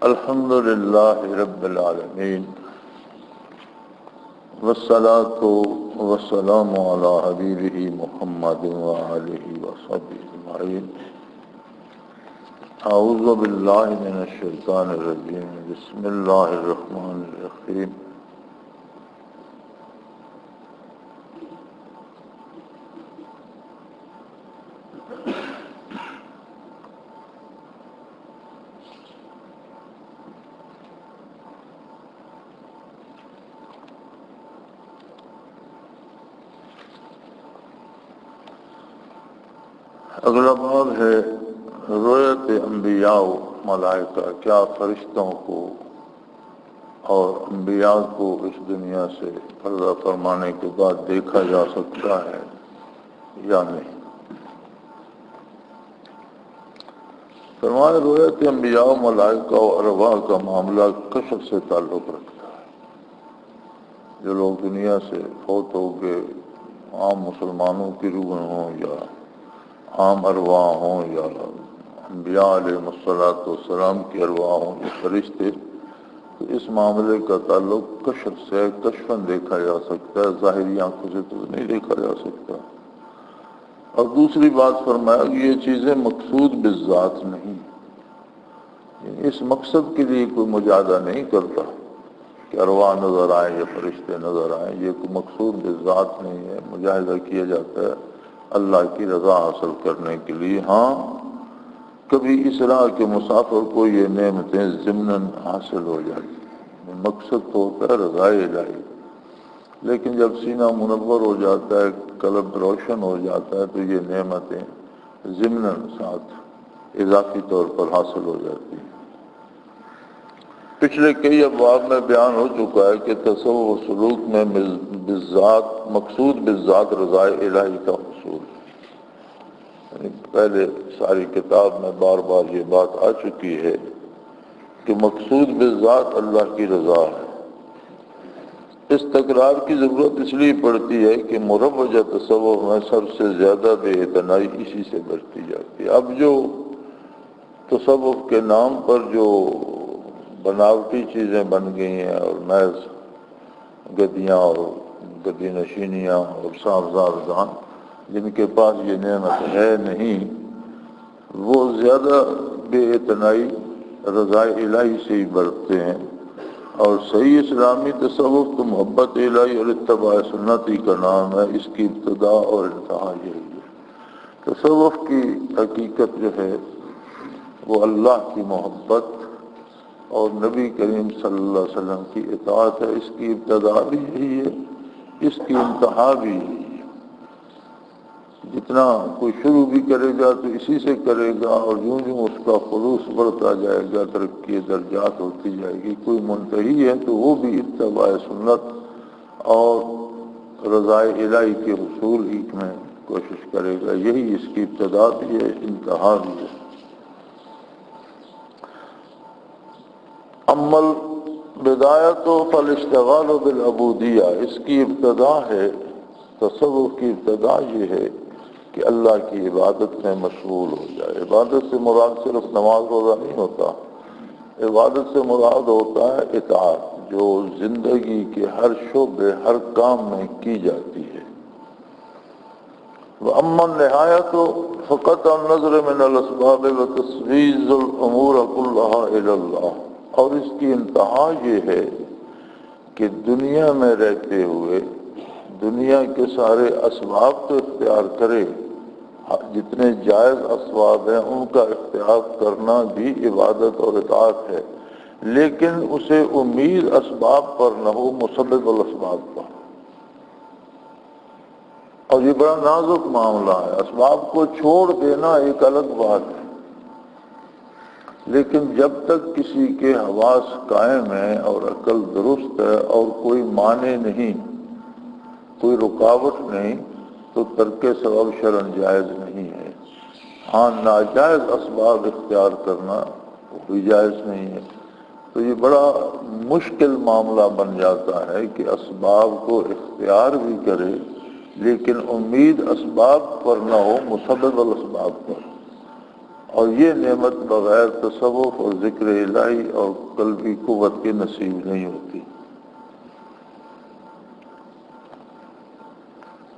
الحمد للہ رب العالمین والصلاة والسلام علی حبیبہ محمد وآلہ وصحبہ اجمعین۔ اعوذ باللہ من الشیطان الرجیم، بسم اللہ الرحمن الرحیم۔ اگلا باب ہے رؤیت انبیاء و ملائکہ، کیا فرشتوں کو اور انبیاء کو اس دنیا سے پردہ فرمانے کے بعد دیکھا جا سکتا ہے یا نہیں۔ فرمایا رؤیت انبیاء و ملائکہ و ارواح کا معاملہ کشف سے تعلق رکھتا ہے۔ جو لوگ دنیا سے فوت ہو گئے، عام مسلمانوں کی روح ہوں یا عام ارواح ہوں یا انبیاء علیہ السلام کی ارواح ہوں یا فرشتے، تو اس معاملے کا تعلق کشف سے، کشفاً دیکھا جا سکتا ہے، ظاہری آنکھوں سے تو نہیں دیکھا جا سکتا۔ اور دوسری بات فرمایا کہ یہ چیزیں مقصود بالذات نہیں، اس مقصد کے لیے کوئی مجاہدہ نہیں کرتا کہ ارواح نظر آئیں یا فرشتے نظر آئیں، یہ کوئی مقصود بالذات نہیں ہے، مجاہدہ کیا جاتا ہے اللہ کی رضا حاصل کرنے کے لیے۔ ہاں کبھی اس راہ کے مسافر کو یہ نعمتیں ضمناً حاصل ہو جاتی ہیں، مقصد تو ہوتا ہے رضا الہی، لیکن جب سینہ منور ہو جاتا ہے، قلب روشن ہو جاتا ہے، تو یہ نعمتیں ضمناً ساتھ اضافی طور پر حاصل ہو جاتی ہیں۔ پچھلے کئی ابواب میں بیان ہو چکا ہے کہ تصوف و سلوک میں بالذات مقصود بالذات رضا الہی کا حصول ہے۔ یعنی پہلے ساری کتاب میں بار بار یہ بات آ چکی ہے کہ مقصود بالذات اللہ کی رضا ہے۔ اس تکرار کی ضرورت اس لیے پڑتی ہے کہ مروجہ تصوف میں سب سے زیادہ بے اعتنائی اسی سے برتی جاتی ہے۔ اب جو تصوف کے نام پر جو بناوٹی چیزیں بن گئی ہیں اور محض گدیاں اور گدی نشینیاں اور صاحبزادگان جن کے پاس یہ نعمت ہے نہیں، وہ زیادہ بے اعتنائی رضا الہی سے ہی برتتے ہیں۔ اور صحیح اسلامی تصوف تو محبت الہی اور اتباع سنتی کا نام ہے، اس کی ابتدا اور انتہا یہی ہے۔ تصوف کی حقیقت جو ہے وہ اللہ کی محبت اور نبی کریم صلی اللہ علیہ وسلم کی اطاعت ہے، اس کی ابتدا بھی یہی ہے، اس کی انتہا بھی یہی ہے۔ جتنا کوئی شروع بھی کرے گا تو اسی سے کرے گا، اور یوں یوں اس کا خلوص بڑھتا جائے گا، ترقی درجات ہوتی جائے گی۔ کوئی منتہی ہے تو وہ بھی اتباع سنت اور رضا الہی کے حصول ہی میں کوشش کرے گا، یہی اس کی ابتدا بھی ہے، انتہا بھی ہے۔ عمل بدایت و فالاشتغال بالعبودیہ، اس کی ابتدا ہے، تصوف کی ابتدا یہ ہے کہ اللہ کی عبادت میں مشغول ہو جائے۔ عبادت سے مراد صرف نماز روزہ نہیں ہوتا، عبادت سے مراد ہوتا ہے اطاعت، جو زندگی کے ہر شعبے ہر کام میں کی جاتی ہے۔ وَأَمَّا النِّهَايَةُ فَقَطْعُ النَّظْرِ مِنَ الْأَسْبَابِ وَتَسْوِيزُ الْأُمُورَ كُلَّهَا إِلَى اللَّهِ، اور اس کی انتہا یہ ہے کہ دنیا میں رہتے ہوئے دنیا کے سارے اسباب تو اختیار کرے، جتنے جائز اسباب ہیں ان کا اختیار کرنا بھی عبادت اور اطاعت ہے، لیکن اسے امید اسباب پر نہ ہو، مسبب الاسباب پر۔ اور یہ بڑا نازک معاملہ ہے، اسباب کو چھوڑ دینا ایک الگ بات ہے، لیکن جب تک کسی کے حواس قائم ہیں اور عقل درست ہے اور کوئی معنی نہیں، کوئی رکاوٹ نہیں، تو ترک سبب شرعاً جائز نہیں ہے۔ ہاں ناجائز اسباب اختیار کرنا وہ بھی جائز نہیں ہے۔ تو یہ بڑا مشکل معاملہ بن جاتا ہے کہ اسباب کو اختیار بھی کرے لیکن امید اسباب پر نہ ہو، مسبب الاسباب پر۔ اور یہ نعمت بغیر تصوف اور ذکر الہی اور قلبی قوت کے نصیب نہیں ہوتی۔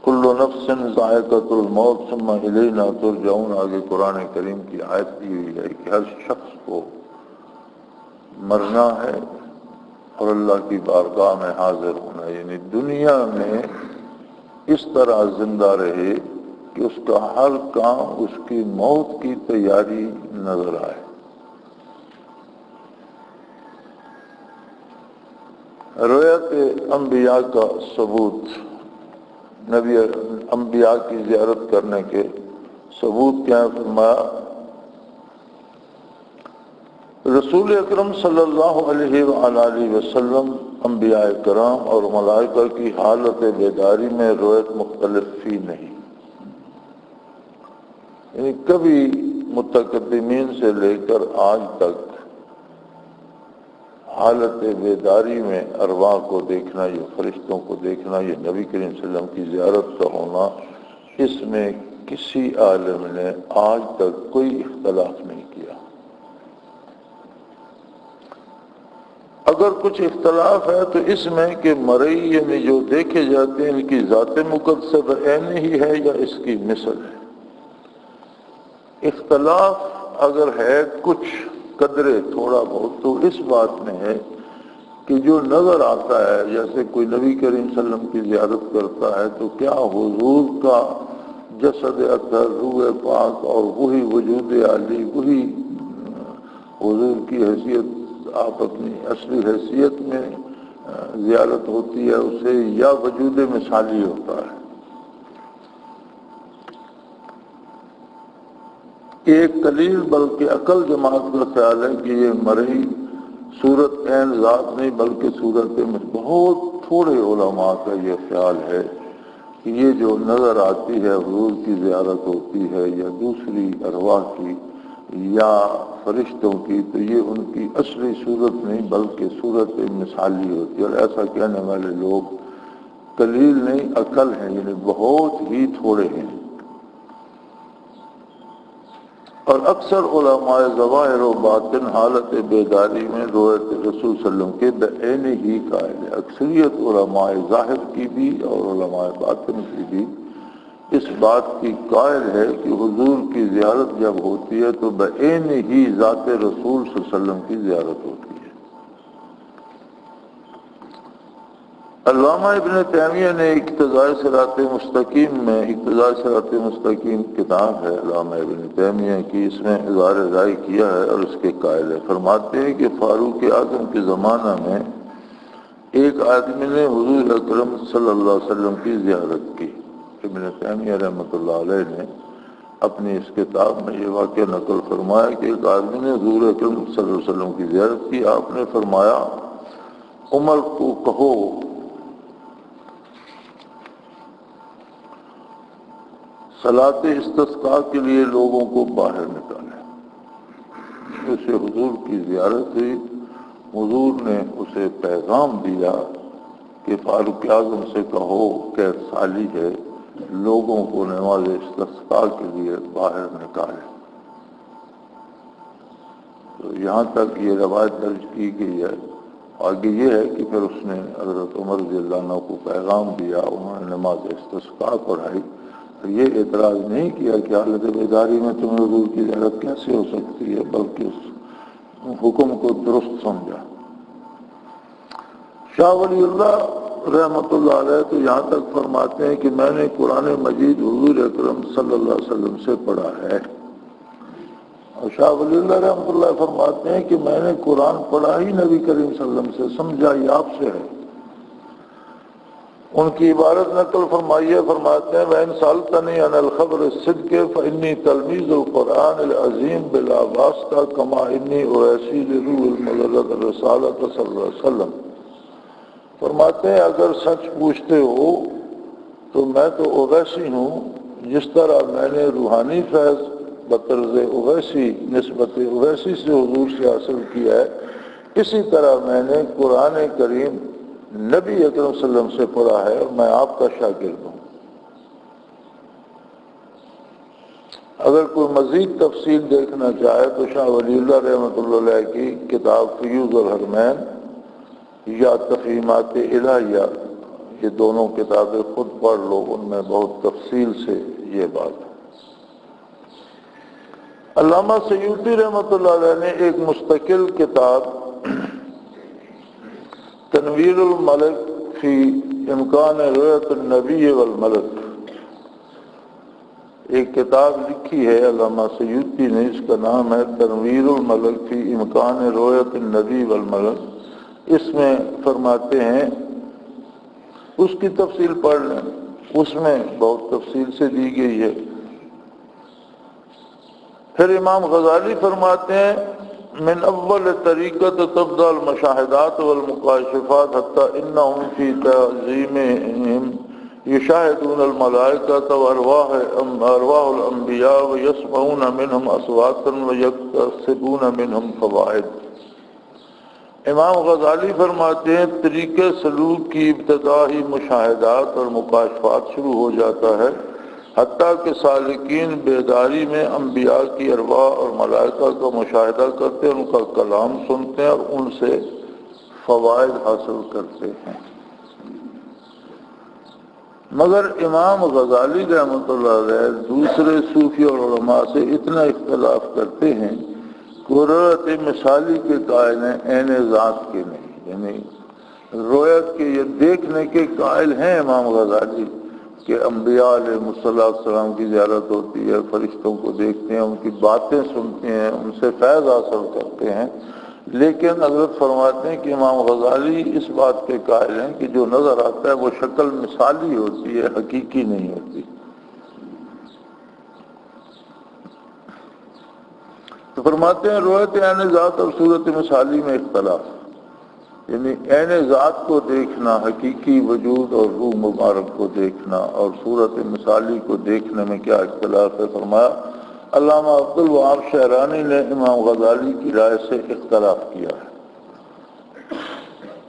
کل نفس ذائقۃ الموت ثم الینا ترجعون، آگے قرآن کریم کی آیت دی ہوئی ہے کہ ہر شخص کو مرنا ہے اور اللہ کی بارگاہ میں حاضر ہونا، یعنی دنیا میں اس طرح زندہ رہے کہ اس کا ہر کام اس کی موت کی تیاری نظر آئے۔ روایت انبیاء کا ثبوت، نبی انبیاء کی زیارت کرنے کے ثبوت کیا ہے؟ فرمایا رسول اکرم صلی اللہ علیہ وآلہ وسلم انبیاء کرام اور ملائکہ کی حالت بیداری میں روایت مختلف فی نہیں، یعنی کبھی متقدمین سے لے کر آج تک حالت بیداری میں ارواح کو دیکھنا، یہ فرشتوں کو دیکھنا، یہ نبی کریم صلی اللہ علیہ وسلم کی زیارت کا ہونا، اس میں کسی عالم نے آج تک کوئی اختلاف نہیں کیا۔ اگر کچھ اختلاف ہے تو اس میں کہ مرئی یعنی جو دیکھے جاتے ہیں ان کی ذات مقدسہ بعین ہی ہے یا اس کی مثل ہے۔ اختلاف اگر ہے کچھ قدرے تھوڑا بہت تو اس بات میں ہے کہ جو نظر آتا ہے، جیسے کوئی نبی کریم صلی اللہ علیہ وسلم کی زیارت کرتا ہے تو کیا حضور کا جسد اطہر، روح پاک اور وہی وجود عالی، وہی حضور کی حیثیت، آپ اپنی اصلی حیثیت میں زیارت ہوتی ہے اسے، یا وجود مثالی ہوتا ہے؟ ایک قلیل بلکہ عقل جماعت کا خیال ہے کہ یہ مرئی صورت عین ذات نہیں بلکہ صورت میں، بہت تھوڑے علماء کا یہ خیال ہے کہ یہ جو نظر آتی ہے حضور کی زیارت ہوتی ہے یا دوسری ارواح کی یا فرشتوں کی، تو یہ ان کی اصلی صورت نہیں بلکہ صورت مثالی ہوتی ہے، اور ایسا کہنے والے لوگ قلیل نہیں عقل ہیں، یعنی بہت ہی تھوڑے ہیں۔ اور اکثر علماء ظواہر و باطن حالت بیداری میں روایت رسول صلی اللہ علیہ وسلم کے بعین ہی قائل ہے۔ اکثریت علماء ظاہر کی بھی اور علماء باطن کی بھی اس بات کی قائل ہے کہ حضور کی زیارت جب ہوتی ہے تو بعین ہی ذات رسول صلی اللہ علیہ وسلم کی زیارت ہوتی ہے۔ علامہ ابن تیمیہ نے اقتضاء صراط مستقیم میں، اقتضاء صراط مستقیم کتاب ہے علامہ ابن تیمیہ کی، اس میں اظہار رائے کیا ہے اور اس کے قائل ہے۔ فرماتے ہیں کہ فاروق اعظم کے زمانہ میں ایک آدمی نے حضور اکرم صلی اللہ علیہ وسلم کی زیارت کی۔ ابن تیمیہ رحمۃ اللہ علیہ نے اپنی اس کتاب میں یہ واقعہ نقل فرمایا کہ ایک آدمی نے حضور اکرم صلی اللہ علیہ وسلم کی زیارت کی۔ آپ نے فرمایا عمر کو کہو صلاۃ استسقاء کے لیے لوگوں کو باہر نکالے۔ اسے حضور کی زیارت ہوئی، حضور نے اسے پیغام دیا کہ فاروق اعظم سے کہو کہ سالی ہے لوگوں کو نماز استسقاء کے لیے باہر نکالے۔ تو یہاں تک یہ روایت درج کی گئی ہے۔ آگے یہ ہے کہ پھر اس نے حضرت عمر رضی اللہ عنہ کو پیغام دیا، انہوں نے نماز استسقاء پڑھائی۔ یہ اعتراض نہیں کیا کہ حالت بیداری میں تمہیں حضور کی زیارت کیسے ہو سکتی ہے، بلکہ اس حکم کو درست سمجھا۔ شاہ ولی اللہ رحمۃ اللہ علیہ تو یہاں تک فرماتے ہیں کہ میں نے قرآن مجید حضور اکرم صلی اللہ علیہ وسلم سے پڑھا ہے، اور شاہ ولی اللہ رحمۃ اللہ فرماتے ہیں کہ میں نے قرآن پڑھا ہی نبی کریم صلی اللہ علیہ وسلم سے، سمجھا ہی آپ سے ہے۔ ان کی عبارت نقل فرمائیے، فرماتے ہیں وَإِنْ سَأَلْتَنِي عَنِ الْخَبْرِ الصِّدْقِ فَإِنِّي تَلْمِيذُ الْقُرْآنِ الْعَظِيمِ بِلَا وَاسِطَةٍ كَمَا إِنِّي أُوَاسِي لِرُوحِ الْمُجَرَّدِ الرِّسَالَةَ صلی اللہ علیہ وسلم۔ فرماتے ہیں اگر سچ پوچھتے ہو تو میں تو اویسی ہوں، جس طرح میں نے روحانی فیض بطرز اویسی، نسبت اویسی سے حضور سے حاصل کیا ہے، اسی طرح میں نے قرآن کریم نبی اکرم صلی اللہ علیہ وسلم سے پڑھا ہے، اور میں آپ کا شاگرد ہوں۔ اگر کوئی مزید تفصیل دیکھنا چاہے تو شاہ ولی اللہ رحمۃ اللہ علیہ کی کتاب فیوض الحرمین یا تفہیمات الہیہ، یہ دونوں کتابیں خود پڑھ لو، ان میں بہت تفصیل سے یہ بات ہے۔ علامہ سیوطی رحمۃ اللہ علیہ نے ایک مستقل کتاب تنویر الملک فی امکان رؤیت النبی والملک، ایک کتاب لکھی ہے علامہ سیوطی نے، اس کا نام ہے تنویر الملک فی امکان رؤیت النبی والملک۔ اس میں فرماتے ہیں، اس کی تفصیل پڑھ لیں، اس میں بہت تفصیل سے دی گئی ہے۔ پھر امام غزالی فرماتے ہیں، من اول طریقت تبدأ المشاہدات والمکاشفات حتی انہم فی تعظیمہم یشاہدون الملائکۃ وارواح الانبیاء ویسمعون منہم اصواتا ویکتسبون منہم فوائد۔ امام غزالی فرماتے ہیں طریقے سلوک کی ابتدا ہی مشاہدات اور مکاشفات شروع ہو جاتا ہے، حتیٰ کہ سالکین بیداری میں انبیاء کی ارواح اور ملائکہ کا مشاہدہ کرتے ہیں، ان کا کلام سنتے ہیں اور ان سے فوائد حاصل کرتے ہیں۔ مگر امام غزالی رحمۃ اللہ علیہ دوسرے صوفی اور علماء سے اتنا اختلاف کرتے ہیں کہ رؤیت مثالی کے قائل ہیں، عین ذات کے نہیں، یعنی رؤیت کے یہ دیکھنے کے قائل ہیں امام غزالی کہ انبیاء علیہ السلام کی زیارت ہوتی ہے، فرشتوں کو دیکھتے ہیں، ان کی باتیں سنتے ہیں، ان سے فیض حاصل کرتے ہیں، لیکن حضرت فرماتے ہیں کہ امام غزالی اس بات کے قائل ہیں کہ جو نظر آتا ہے وہ شکل مثالی ہوتی ہے، حقیقی نہیں ہوتی۔ تو فرماتے ہیں رؤیت عین ذات اور صورت مثالی میں اختلاف، یعنی عین ذات کو دیکھنا، حقیقی وجود اور روح مبارک کو دیکھنا، اور صورت مثالی کو دیکھنے میں کیا اختلاف ہے۔ فرمایا علامہ عبدالوہاب شعرانی نے امام غزالی کی رائے سے اختلاف کیا ہے۔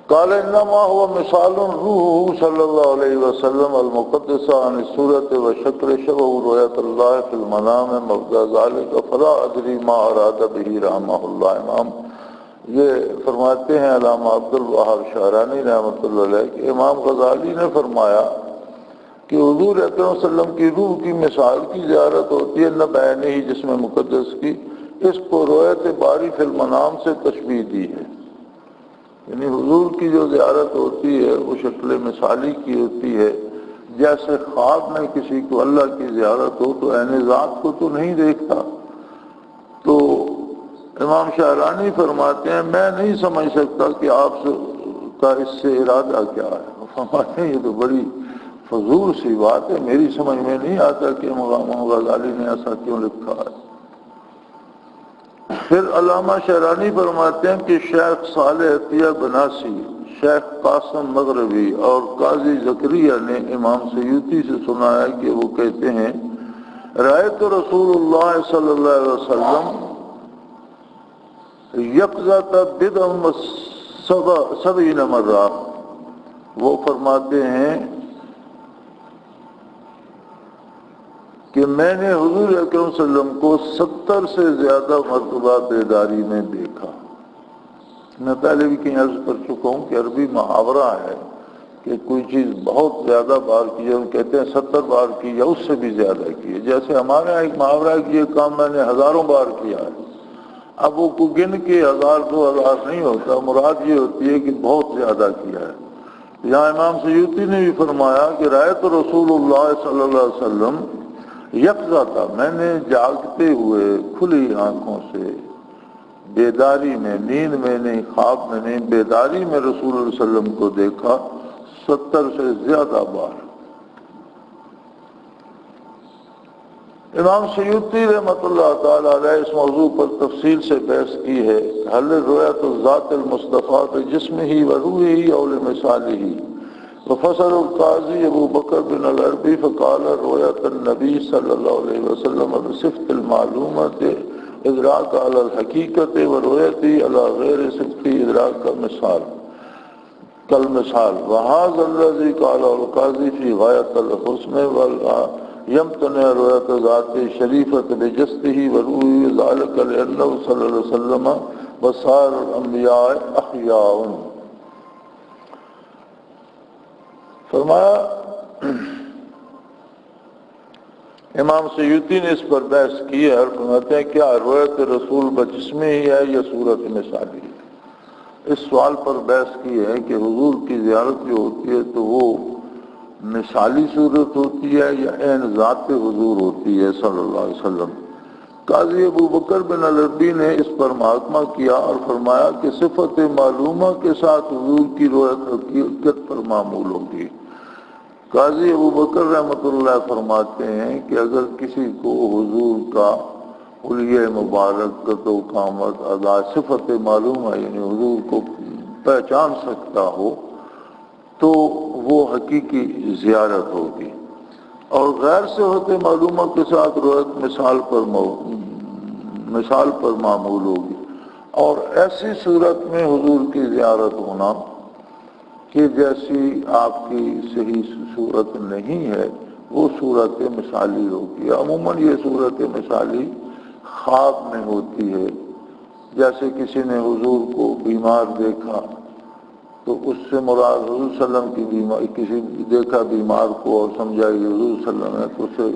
قال انما هو مثال روح صلی اللہ علیہ وسلم المقدسہ عن الصورت وشکل شبہ رؤیت اللہ فی المنام مبدا ذلك فلا ادری ما اراد به رحمہ اللہ۔ امام یہ فرماتے ہیں علامہ عبدالوہاب شعرانی رحمۃ اللہ علیہ کہ امام غزالی نے فرمایا کہ حضور اکرم صلی اللہ علیہ وسلم کی روح کی مثال کی زیارت ہوتی ہے، نہ بعینہ ہی جسم مقدس کی، اس کو رؤیت باری فی المنام سے تشبیہ دی ہے، یعنی حضور کی جو زیارت ہوتی ہے وہ شکل مثالی کی ہوتی ہے، جیسے خواب میں کسی کو اللہ کی زیارت ہو تو عین ذات کو تو نہیں دیکھتا۔ تو امام شعرانی فرماتے ہیں میں نہیں سمجھ سکتا کہ آپ کا اس سے ارادہ کیا ہے۔ فرماتے ہیں یہ تو بڑی فضول سی بات ہے، میری سمجھ میں نہیں آتا کہ امام غزالی نے ایسا کیوں لکھا ہے۔ پھر علامہ شعرانی فرماتے ہیں کہ شیخ صالح عطیہ بناسی، شیخ قاسم مغربی اور قاضی زکریا نے امام سیوطی سے سنا ہے کہ وہ کہتے ہیں رأیت رسول اللہ صلی اللہ علیہ وسلم یقظۃ بدع سبعین مرہ۔ وہ فرماتے ہیں کہ میں نے حضور اکرم صلی اللہ علیہ وسلم کو 70 سے زیادہ مرتبہ بیداری میں دیکھا۔ میں پہلے بھی کہیں عرض کر چکا ہوں کہ عربی محاورہ ہے کہ کوئی چیز بہت زیادہ بار کی ہے، ہم کہتے ہیں 70 بار کی یا اس سے بھی زیادہ کی ہے۔ جیسے ہمارے یہاں ایک محاورہ ہے کہ یہ کام میں نے ہزاروں بار کیا ہے، اب وہ کو گن کے 1000 2000 نہیں ہوتا، مراد یہ ہوتی ہے کہ بہت زیادہ کیا ہے۔ یہاں امام سیوطی نے بھی فرمایا کہ رأیت رسول اللہ صلی اللہ علیہ وسلم یقظہ تھا، میں نے جاگتے ہوئے کھلی آنکھوں سے بیداری میں، نیند میں نہیں، خواب میں نہیں، بیداری میں رسول اللہ صلی اللہ علیہ وسلم کو دیکھا 70 سے زیادہ بار۔ امام سیوطی رحمۃ اللہ تعالی علیہ اس موضوع پر تفصیل سے بحث کی ہے، حل رؤیت الذات المصطفیٰ بجسمہ و روحہ او لمثالہ۔ وفسر القاضی ابو بکر بن العربی فقال رؤیت النبی صلی اللہ علیہ وسلم بصفت المعلومۃ ادراک علی الحقیقت و رؤیت علی غیر صفت ادراک کا مثال کالمثال، وهذا الذی قال القاضی فی غایۃ الحسن یمتنع رؤیت ذات شریفت بجسته وروح ذلك لأنه صلی اللہ علیہ وسلم وسائر الانبیاء احیاء. فرمایا امام سیوطی نے اس پر بحث کی ہے اور فرماتے ہیں کیا رؤیت رسول بجسمہ ہی ہے یا صورت مثالی ہے. اس سوال پر بحث کی ہے کہ حضور کی زیارت جو ہوتی ہے تو وہ مثالی صورت ہوتی ہے یا عین ذات حضور ہوتی ہے صلی اللہ علیہ وسلم. قاضی ابو بکر بن العربی نے اس پر محاکمہ کیا اور فرمایا کہ صفت معلومہ کے ساتھ حضور کی رؤیت حقیقت پر معمول ہوگی. قاضی ابو بکر رحمۃ اللہ فرماتے ہیں کہ اگر کسی کو حضور کا حلیہ مبارک و قامت ادا صفت معلومہ یعنی حضور کو پہچان سکتا ہو تو وہ حقیقی زیارت ہوگی، اور غیر صفت معلومہ کے ساتھ رؤیت مثال پر معمول ہوگی. اور ایسی صورت میں حضور کی زیارت ہونا کہ جیسی آپ کی صحیح صورت نہیں ہے وہ صورت مثالی ہوگی. عموماً یہ صورت مثالی خواب میں ہوتی ہے. جیسے کسی نے حضور کو بیمار دیکھا تو اس سے مراد حضور صلی اللہ علیہ وسلم کی بیمار، کسی دیکھا بیمار کو اور سمجھا کہ حضور صلی اللہ علیہ وسلم ہے تو اس سے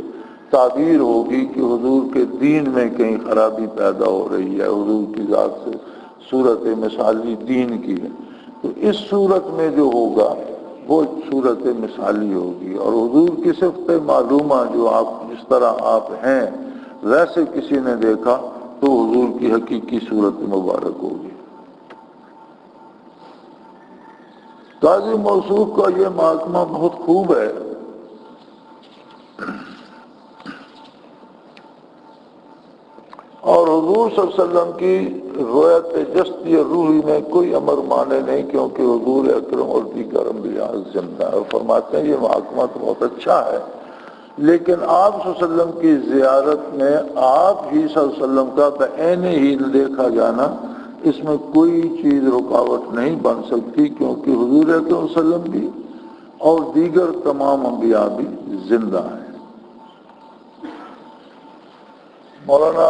تعبیر ہوگی کہ حضور کے دین میں کہیں خرابی پیدا ہو رہی ہے، حضور کی ذات سے صورت مثالی دین کی ہے. تو اس صورت میں جو ہوگا وہ صورت مثالی ہوگی. اور حضور کی صفت معلومہ جو آپ جس طرح آپ ہیں ویسے کسی نے دیکھا تو حضور کی حقیقی صورت مبارک ہوگی. قاضی موصوف کا یہ محاکمہ بہت خوب ہے. اور حضور صلی اللہ علیہ وسلم کی رؤیت جسدی اور روحی میں کوئی امر مانے نہیں کیونکہ حضور اکرم اور دیگر انبیاء زندہ ہے. اور فرماتے ہیں یہ محاکمہ تو بہت اچھا ہے لیکن آپ صلی اللہ علیہ وسلم کی زیارت میں آپ ہی صلی اللہ علیہ وسلم کا بعین ہی دیکھا جانا اس میں کوئی چیز رکاوٹ نہیں بن سکتی کیونکہ حضور اکرم صلی اللہ علیہ وسلم بھی اور دیگر تمام انبیاء بھی زندہ ہیں. مولانا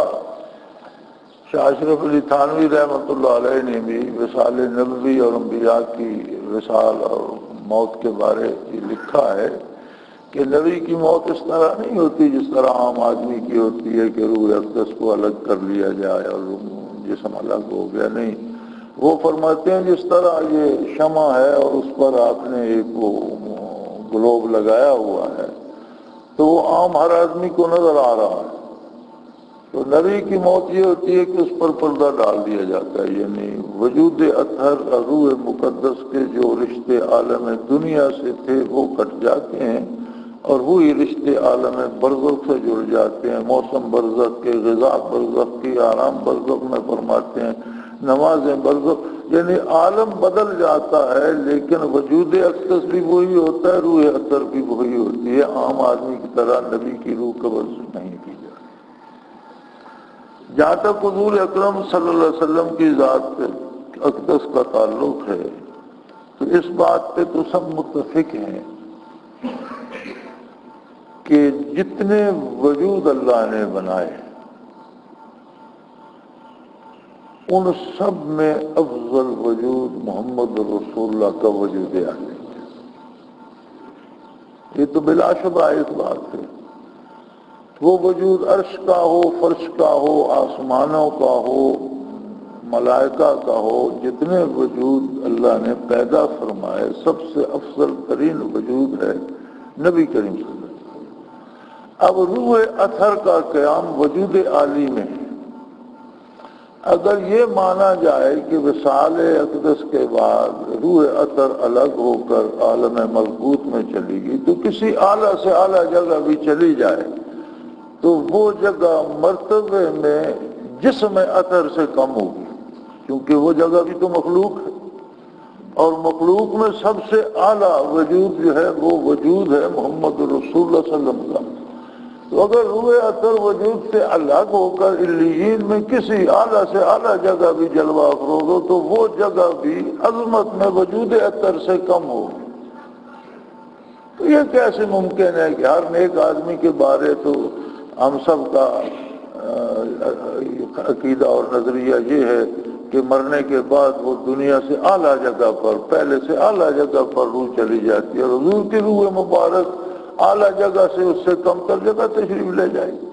شاہ اشرف علی تھانوی رحمۃ اللہ علیہ نے بھی وصال نبوی اور انبیاء کی وصال اور موت کے بارے یہ لکھا ہے کہ نبی کی موت اس طرح نہیں ہوتی جس طرح عام آدمی کی ہوتی ہے کہ روح اقدس کو الگ کر لیا جائے اور جسم الگ ہو گیا. نہیں، وہ فرماتے ہیں جس طرح یہ شمع ہے اور اس پر آپ نے ایک وہ گلوب لگایا ہوا ہے تو وہ عام ہر آدمی کو نظر آ رہا ہے. تو نبی کی موت یہ ہوتی ہے کہ اس پر پردہ ڈال دیا جاتا ہے. یعنی وجود اطہر اور روح مقدس کے جو رشتے عالم دنیا سے تھے وہ کٹ جاتے ہیں اور وہی رشتے عالم برزخ سے جڑ جاتے ہیں. موسم برزخ کے، غذا برزخ کی، آرام برزخ میں فرماتے ہیں، نمازیں برزخ، یعنی عالم بدل جاتا ہے لیکن وجود اقدس بھی وہی ہوتا ہے، روح اطہر بھی وہی ہوتی ہے. عام آدمی کی طرح نبی کی روح قبض نہیں کی جاتی. جہاں تک حضور اکرم صلی اللہ علیہ وسلم کی ذات اقدس کا تعلق ہے تو اس بات پہ تو سب متفق ہیں کہ جتنے وجود اللہ نے بنائے ان سب میں افضل وجود محمد رسول اللہ کا وجود عالی ہے. یہ تو بلا شبہ ایک بات ہے. وہ وجود عرش کا ہو، فرش کا ہو، آسمانوں کا ہو، ملائکہ کا ہو، جتنے وجود اللہ نے پیدا فرمائے سب سے افضل ترین وجود ہے نبی کریم صلی اللہ علیہ وسلم. اب روح اطہر کا قیام وجود عالی میں ہے. اگر یہ مانا جائے کہ وصال اقدس کے بعد روح اطہر الگ ہو کر عالم ملکوت میں چلی گئی تو کسی اعلیٰ سے اعلیٰ جگہ بھی چلی جائے تو وہ جگہ مرتبے میں جسم اطہر سے کم ہوگی کیونکہ وہ جگہ بھی تو مخلوق ہے اور مخلوق میں سب سے اعلیٰ وجود جو ہے وہ وجود ہے محمد رسول اللہ صلی اللہ علیہ وسلم. تو اگر روح اطہر وجود سے الگ ہو کر علیین میں کسی اعلیٰ سے اعلیٰ جگہ بھی جلوہ افروز ہو تو وہ جگہ بھی عظمت میں وجود اطہر سے کم ہوگی. تو یہ کیسے ممکن ہے کہ ہر نیک آدمی کے بارے تو ہم سب کا عقیدہ اور نظریہ یہ ہے کہ مرنے کے بعد وہ دنیا سے اعلیٰ جگہ پر، پہلے سے اعلیٰ جگہ پر روح چلی جاتی ہے، اور حضور کی روح مبارک اعلیٰ جگہ سے اس سے کم تر جگہ تشریف لے جائے گی۔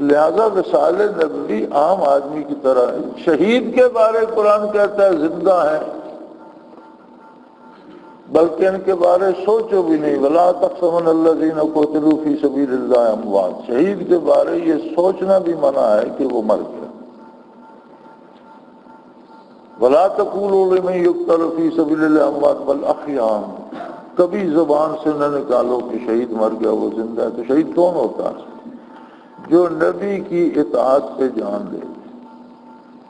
لہذا وصال نبوی عام آدمی کی طرح ہے۔ شہید کے بارے قرآن کہتا ہے زندہ ہے، بلکہ ان کے بارے سوچو بھی نہیں، وَلَا تَحْسَبَنَّ الَّذِينَ قُتِلُوا فِي سَبِيلِ اللَّهِ أَمْوَاتٌ، شہید کے بارے یہ سوچنا بھی منع ہے کہ وہ مر گیا۔ وَلَا تَقُولُوا لِمَن يُقْتَلُ فِي سَبِيلِ اللَّهِ أَمْوَاتٌ بَلْ أَحْيَاءٌ، کبھی زبان سے نہ نکالو کہ شہید مر گیا وہ زندہ ہے۔ تو شہید کون ہوتا ہے؟ جو نبی کی اطاعت پہ جان دے۔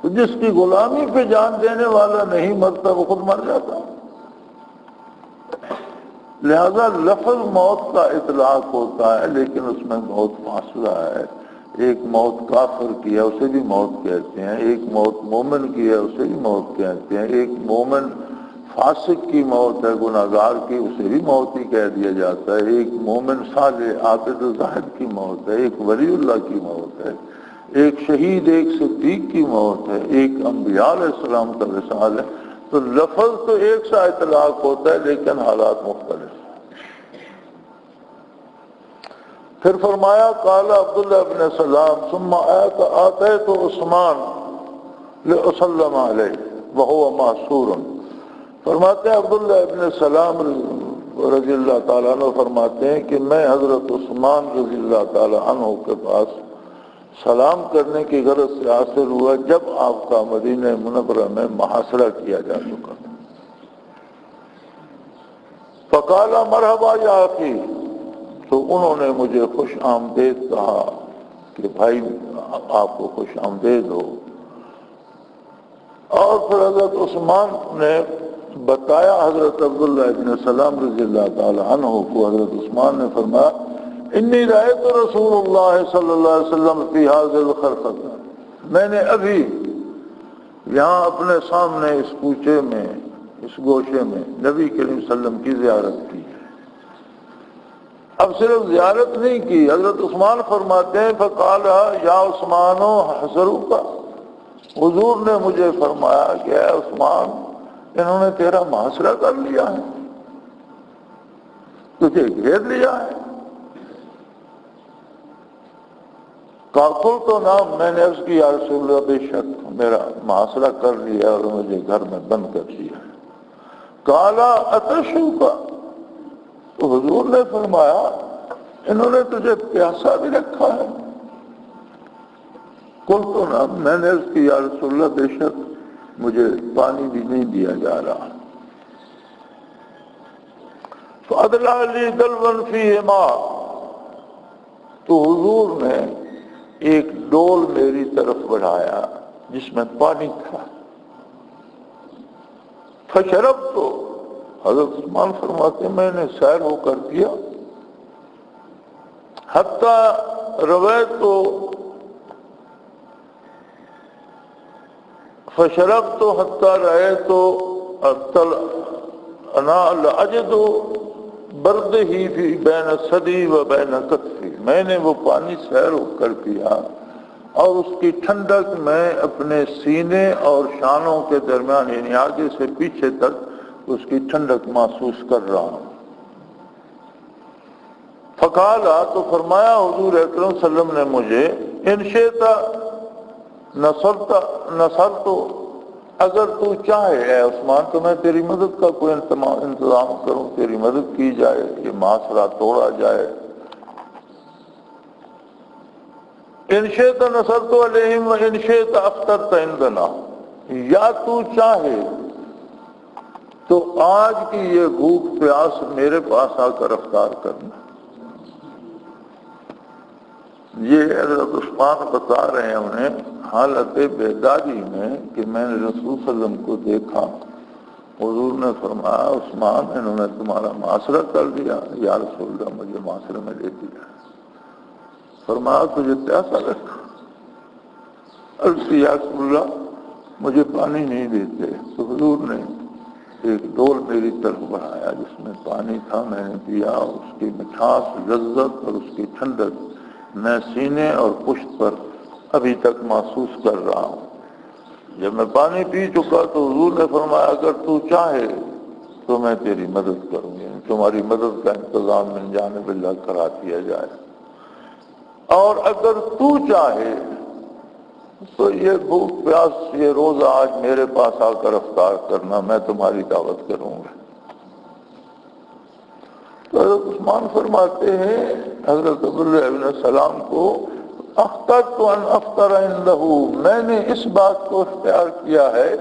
تو جس کی غلامی پہ جان دینے والا نہیں مرتا وہ خود مر جاتا۔ لہذا لفظ موت کا اطلاق ہوتا ہے، لیکن اس میں بہت فاصلہ ہے۔ ایک موت کافر کی ہے اسے بھی موت کہتے ہیں، ایک موت مومن کی ہے اسے بھی موت کہتے ہیں، ایک مومن فاسق کی موت ہے گناہگار کی اسے بھی موت ہی کہہ دیا جاتا ہے، ایک مومن صالح عابد زاہد کی موت ہے، ایک ولی اللہ کی موت ہے، ایک شہید ایک صدیق کی موت ہے، ایک انبیاء علیہ السلام کا وصال ہے۔ تو لفظ تو ایک سا اطلاق ہوتا ہے لیکن حالات مختلف۔ پھر فرمایا قال عبداللہ ابن سلام ثم آتیت عثمان لأسلم علیہ وهو معصور۔ فرماتے ہیں عبداللہ ابن سلام رضی اللہ تعالیٰ عنہ فرماتے ہیں کہ میں حضرت عثمان رضی اللہ تعالیٰ عنہ کے پاس سلام کرنے کی غرض سے حاصل ہوا جب آپ کا مدینہ منورہ میں محاصرہ کیا جا چکا تھا۔ فقال مرحبا یا اخی، تو انہوں نے مجھے خوش آمدید کہا کہ بھائی آپ کو خوش آمدید ہو۔ اور پھر حضرت عثمان نے بتایا حضرت عبداللہ ابن سلام رضی اللہ تعالی عنہ کو، حضرت عثمان نے فرمایا انی رأیت رسول اللہ صلی اللہ علیہ وسلم فی ھذا الخرقۃ، میں نے ابھی یہاں اپنے سامنے اس کوچے میں، اس گوشے میں نبی کریم صلی اللہ علیہ وسلم کی زیارت کی۔ اب صرف زیارت نہیں کی، حضرت عثمان فرماتے ہیں فقال یا عثمان حضروک، حضور نے مجھے فرمایا کہ اے عثمان انہوں نے تیرا محاصرہ کر لیا ہے، تجھے گھیر لیا ہے۔ قاتل تو نام، میں نے عرض کی یا رسول اللہ بے شک میرا محاصرہ کر لیا اور مجھے گھر میں بند کر دیا۔ کالا اتشوک، تو حضور نے فرمایا انہوں نے تجھے پیاسا بھی رکھا ہے۔ قلت تو نام، میں نے عرض کی یا رسول اللہ بے شک مجھے پانی بھی نہیں دیا جا رہا۔ فادلا لی دلوا فیہ ماء، تو حضور نے ایک ڈول میری طرف بڑھایا جس میں پانی تھا۔ فشربت، تو حضرت عثمان فرماتے میں نے سیر ہو کر کیا، حتی رویت، فشربت حتی رأیت انا لاجد برد ہی فی بین صدی و بین کتفی، میں نے وہ پانی سیر ہو کر پیا اور اس کی ٹھنڈک میں اپنے سینے اور شانوں کے درمیان یعنی آگے سے پیچھے تک اس کی ٹھنڈک محسوس کر رہا ہوں۔ فقالا، تو فرمایا حضور اکرم صلی اللہ علیہ وسلم نے مجھے ان شئت نصرت، اگر تو چاہے اے عثمان تو میں تیری مدد کا کوئی انتظام کروں، تیری مدد کی جائے، یہ محاصرہ توڑا جائے۔ ان شئت نصرت علیہم و ان شئت افطرت عندنا، یا تو چاہے تو آج کی یہ بھوک پیاس میرے پاس آ کر افطار کرنا۔ یہ حضرت عثمان بتا رہے ہیں انہیں حالت بیداری میں کہ میں نے رسول صلی اللہ علیہ وسلم کو دیکھا، حضور نے فرمایا عثمان انہوں نے تمہارا محاصرہ کر دیا، یا رسول اللہ مجھے محاصرے میں لے دیا۔ فرمایا تجھے پیاسا رکھا، عرض کی یا رسول اللہ مجھے پانی نہیں دیتے، تو حضور نے ایک ڈول میری طرف بڑھایا جس میں پانی تھا، میں نے پیا، اس کی مٹھاس، لذت اور اس کی ٹھنڈک میں سینے اور پشت پر ابھی تک محسوس کر رہا ہوں۔ جب میں پانی پی چکا تو حضور نے فرمایا اگر تو چاہے تو میں تیری مدد کروں گی، تمہاری مدد کا انتظام من جانب اللہ کرا دیا جائے، اور اگر تو چاہے تو یہ بھوک پیاس یہ روزہ آج میرے پاس آ کر افطار کرنا، میں تمہاری دعوت کروں گا۔ تو حضرت عثمان فرماتے ہیں حضرت عبداللہ ابن السلام کو، اخترت ان افطر عنده، میں نے اس بات کو اختیار کیا ہے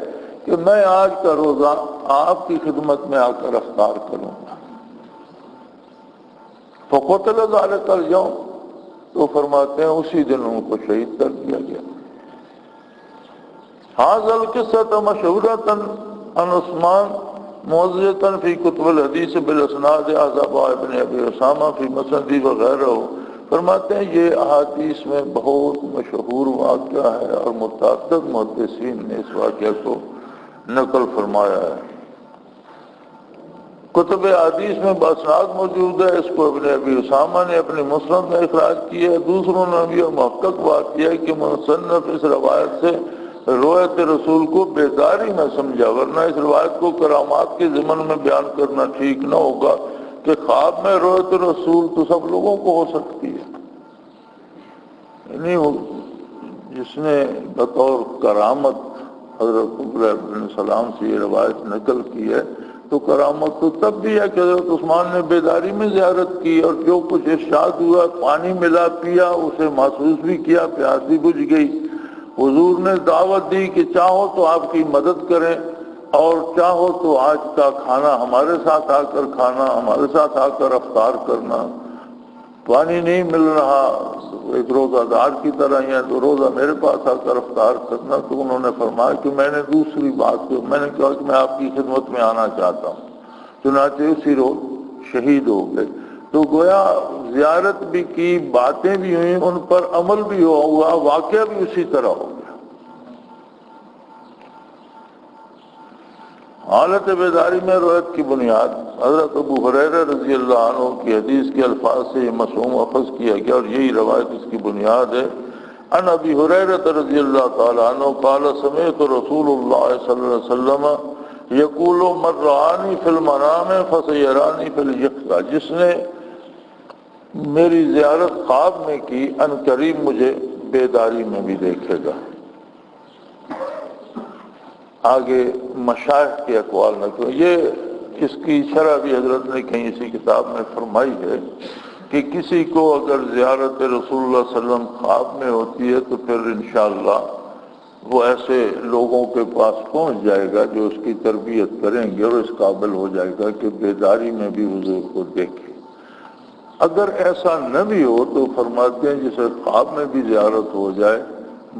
کہ میں آج کا روزہ آپ کی خدمت میں آ کر افطار کروں گا۔ فقتل ذلك اليوم، تو فرماتے ہیں اسی دن ان کو شہید کر دیا گیا۔ هذا القصة مشهورة عن عثمان موضوعة في كتب الحديث بالاسناد عزباء ابن ابي اسامہ في مسندی وغیرہ۔ فرماتے ہیں یہ احادیث میں بہت مشہور واقعہ ہے اور متعدد محدثین نے اس واقعہ کو نقل فرمایا ہے۔ کتب حدیث میں باسناد موجود ہے، اس کو ابن ابی اسامہ نے اپنی مسند میں اخراج کیا ہے۔ دوسروں نے بھی محقق بات کیا ہے کہ مصنف اس روایت سے روایت رسول کو بیداری میں سمجھا، ورنہ اس روایت کو کرامات کے ضمن میں بیان کرنا ٹھیک نہ ہوگا کہ خواب میں روایت رسول تو سب لوگوں کو ہو سکتی ہے، یعنی جس نے بطور کرامت حضرت عبداللہ بن سلام سے یہ روایت نقل کی ہے تو کرامت تو تب بھی ہے کہ حضرت عثمان نے بیداری میں زیارت کی اور جو کچھ ارشاد ہوا، پانی ملا پیا، اسے محسوس بھی کیا، پیاس بھی بجھ گئی۔ حضور نے دعوت دی کہ چاہو تو آپ کی مدد کریں اور چاہو تو آج کا کھانا ہمارے ساتھ آ کر کھانا، ہمارے ساتھ آ کر افطار کرنا۔ پانی نہیں مل رہا ایک روزہ دار کی طرح ہی ہے تو روزہ میرے پاس آ کر افطار کرنا۔ تو انہوں نے فرمایا کہ میں نے دوسری بات کو میں نے کہا کہ میں آپ کی خدمت میں آنا چاہتا ہوں، چنانچہ اسی روز شہید ہو گئے۔ تو گویا زیارت بھی کی، باتیں بھی ہوئیں، ان پر عمل بھی ہوا، واقعہ بھی اسی طرح ہو گیا۔ حالت بیداری میں روایت کی بنیاد حضرت ابو ہریرہ رضی اللہ عنہ کی حدیث کے الفاظ سے یہ مفہوم اخذ کیا گیا اور یہی روایت اس کی بنیاد ہے۔ ان ابی ہریرہ رضی اللہ تعالی عنہ قال سمعت رسول اللہ صلی اللہ علیہ وسلم یقول من رآنی فی المنام فسیرانی فی الیقظہ، جس نے میری زیارت خواب میں کی ان قریب مجھے بیداری میں بھی دیکھے گا۔ آگے مشائخ کے اقوال نہ کرو، یہ اس کی شرح بھی حضرت نے کہیں اسی کتاب میں فرمائی ہے کہ کسی کو اگر زیارت رسول اللہ صلی اللہ علیہ وسلم خواب میں ہوتی ہے تو پھر انشاءاللہ وہ ایسے لوگوں کے پاس پہنچ جائے گا جو اس کی تربیت کریں گے اور اس قابل ہو جائے گا کہ بیداری میں بھی حضور کو دیکھے۔ اگر ایسا نہ بھی ہو تو فرماتے ہیں جسے خواب میں بھی زیارت ہو جائے،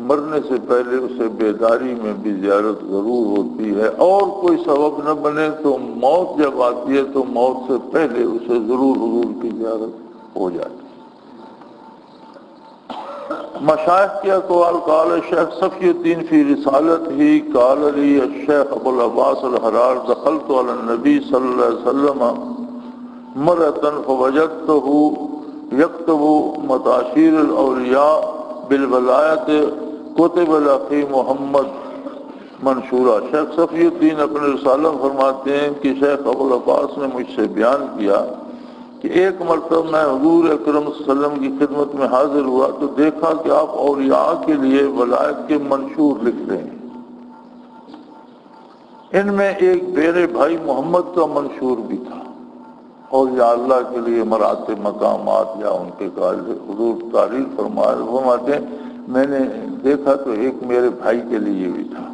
مرنے سے پہلے اسے بیداری میں بھی زیارت ضرور ہوتی ہے، اور کوئی سبب نہ بنے تو موت جب آتی ہے تو موت سے پہلے اسے ضرور حضور کی زیارت ہو جاتی ہے۔ مشائخ کے اقوال قال شیخ صفی الدین فی رسالت ہی قال علی الشیخ ابو العباس الحرار دخلت علی النبی صلی اللہ علیہ وسلم مرتن فوجدته یکتب متاشیر الاولیاء بالولایت کتب الاخی محمد منشورہ۔ شیخ صفی الدین اپنے رسالہ فرماتے ہیں کہ شیخ ابو العباس نے مجھ سے بیان کیا کہ ایک مرتبہ میں حضور اکرم صلی اللہ علیہ وسلم کی خدمت میں حاضر ہوا تو دیکھا کہ آپ اولیاء کے لیے ولایت کے منشور لکھ رہے ہیں۔ ان میں ایک میرے بھائی محمد کا منشور بھی تھا، اور یا اللہ کے لیے مراتب مقامات یا ان کے قائل حضور تعریف فرماتے ہیں میں نے دیکھا تو ایک میرے بھائی کے لیے بھی تھا۔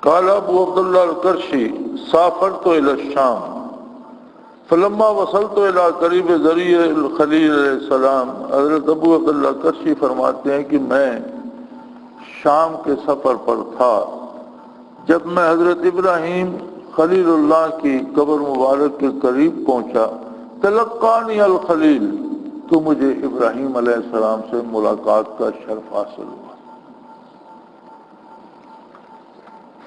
قال ابو عبداللہ القرشی سافرت الى الشام فلما وصلت الى قریب ذریع الخلیل علیہ السلام۔ حضرت ابو عبداللہ القرشی فرماتے ہیں کہ میں شام کے سفر پر تھا، جب میں حضرت ابراہیم خلیل اللہ کی قبر مبارک کے قریب پہنچا تلقانی الخلیل، تو مجھے ابراہیم علیہ السلام سے ملاقات کا شرف حاصل ہوا۔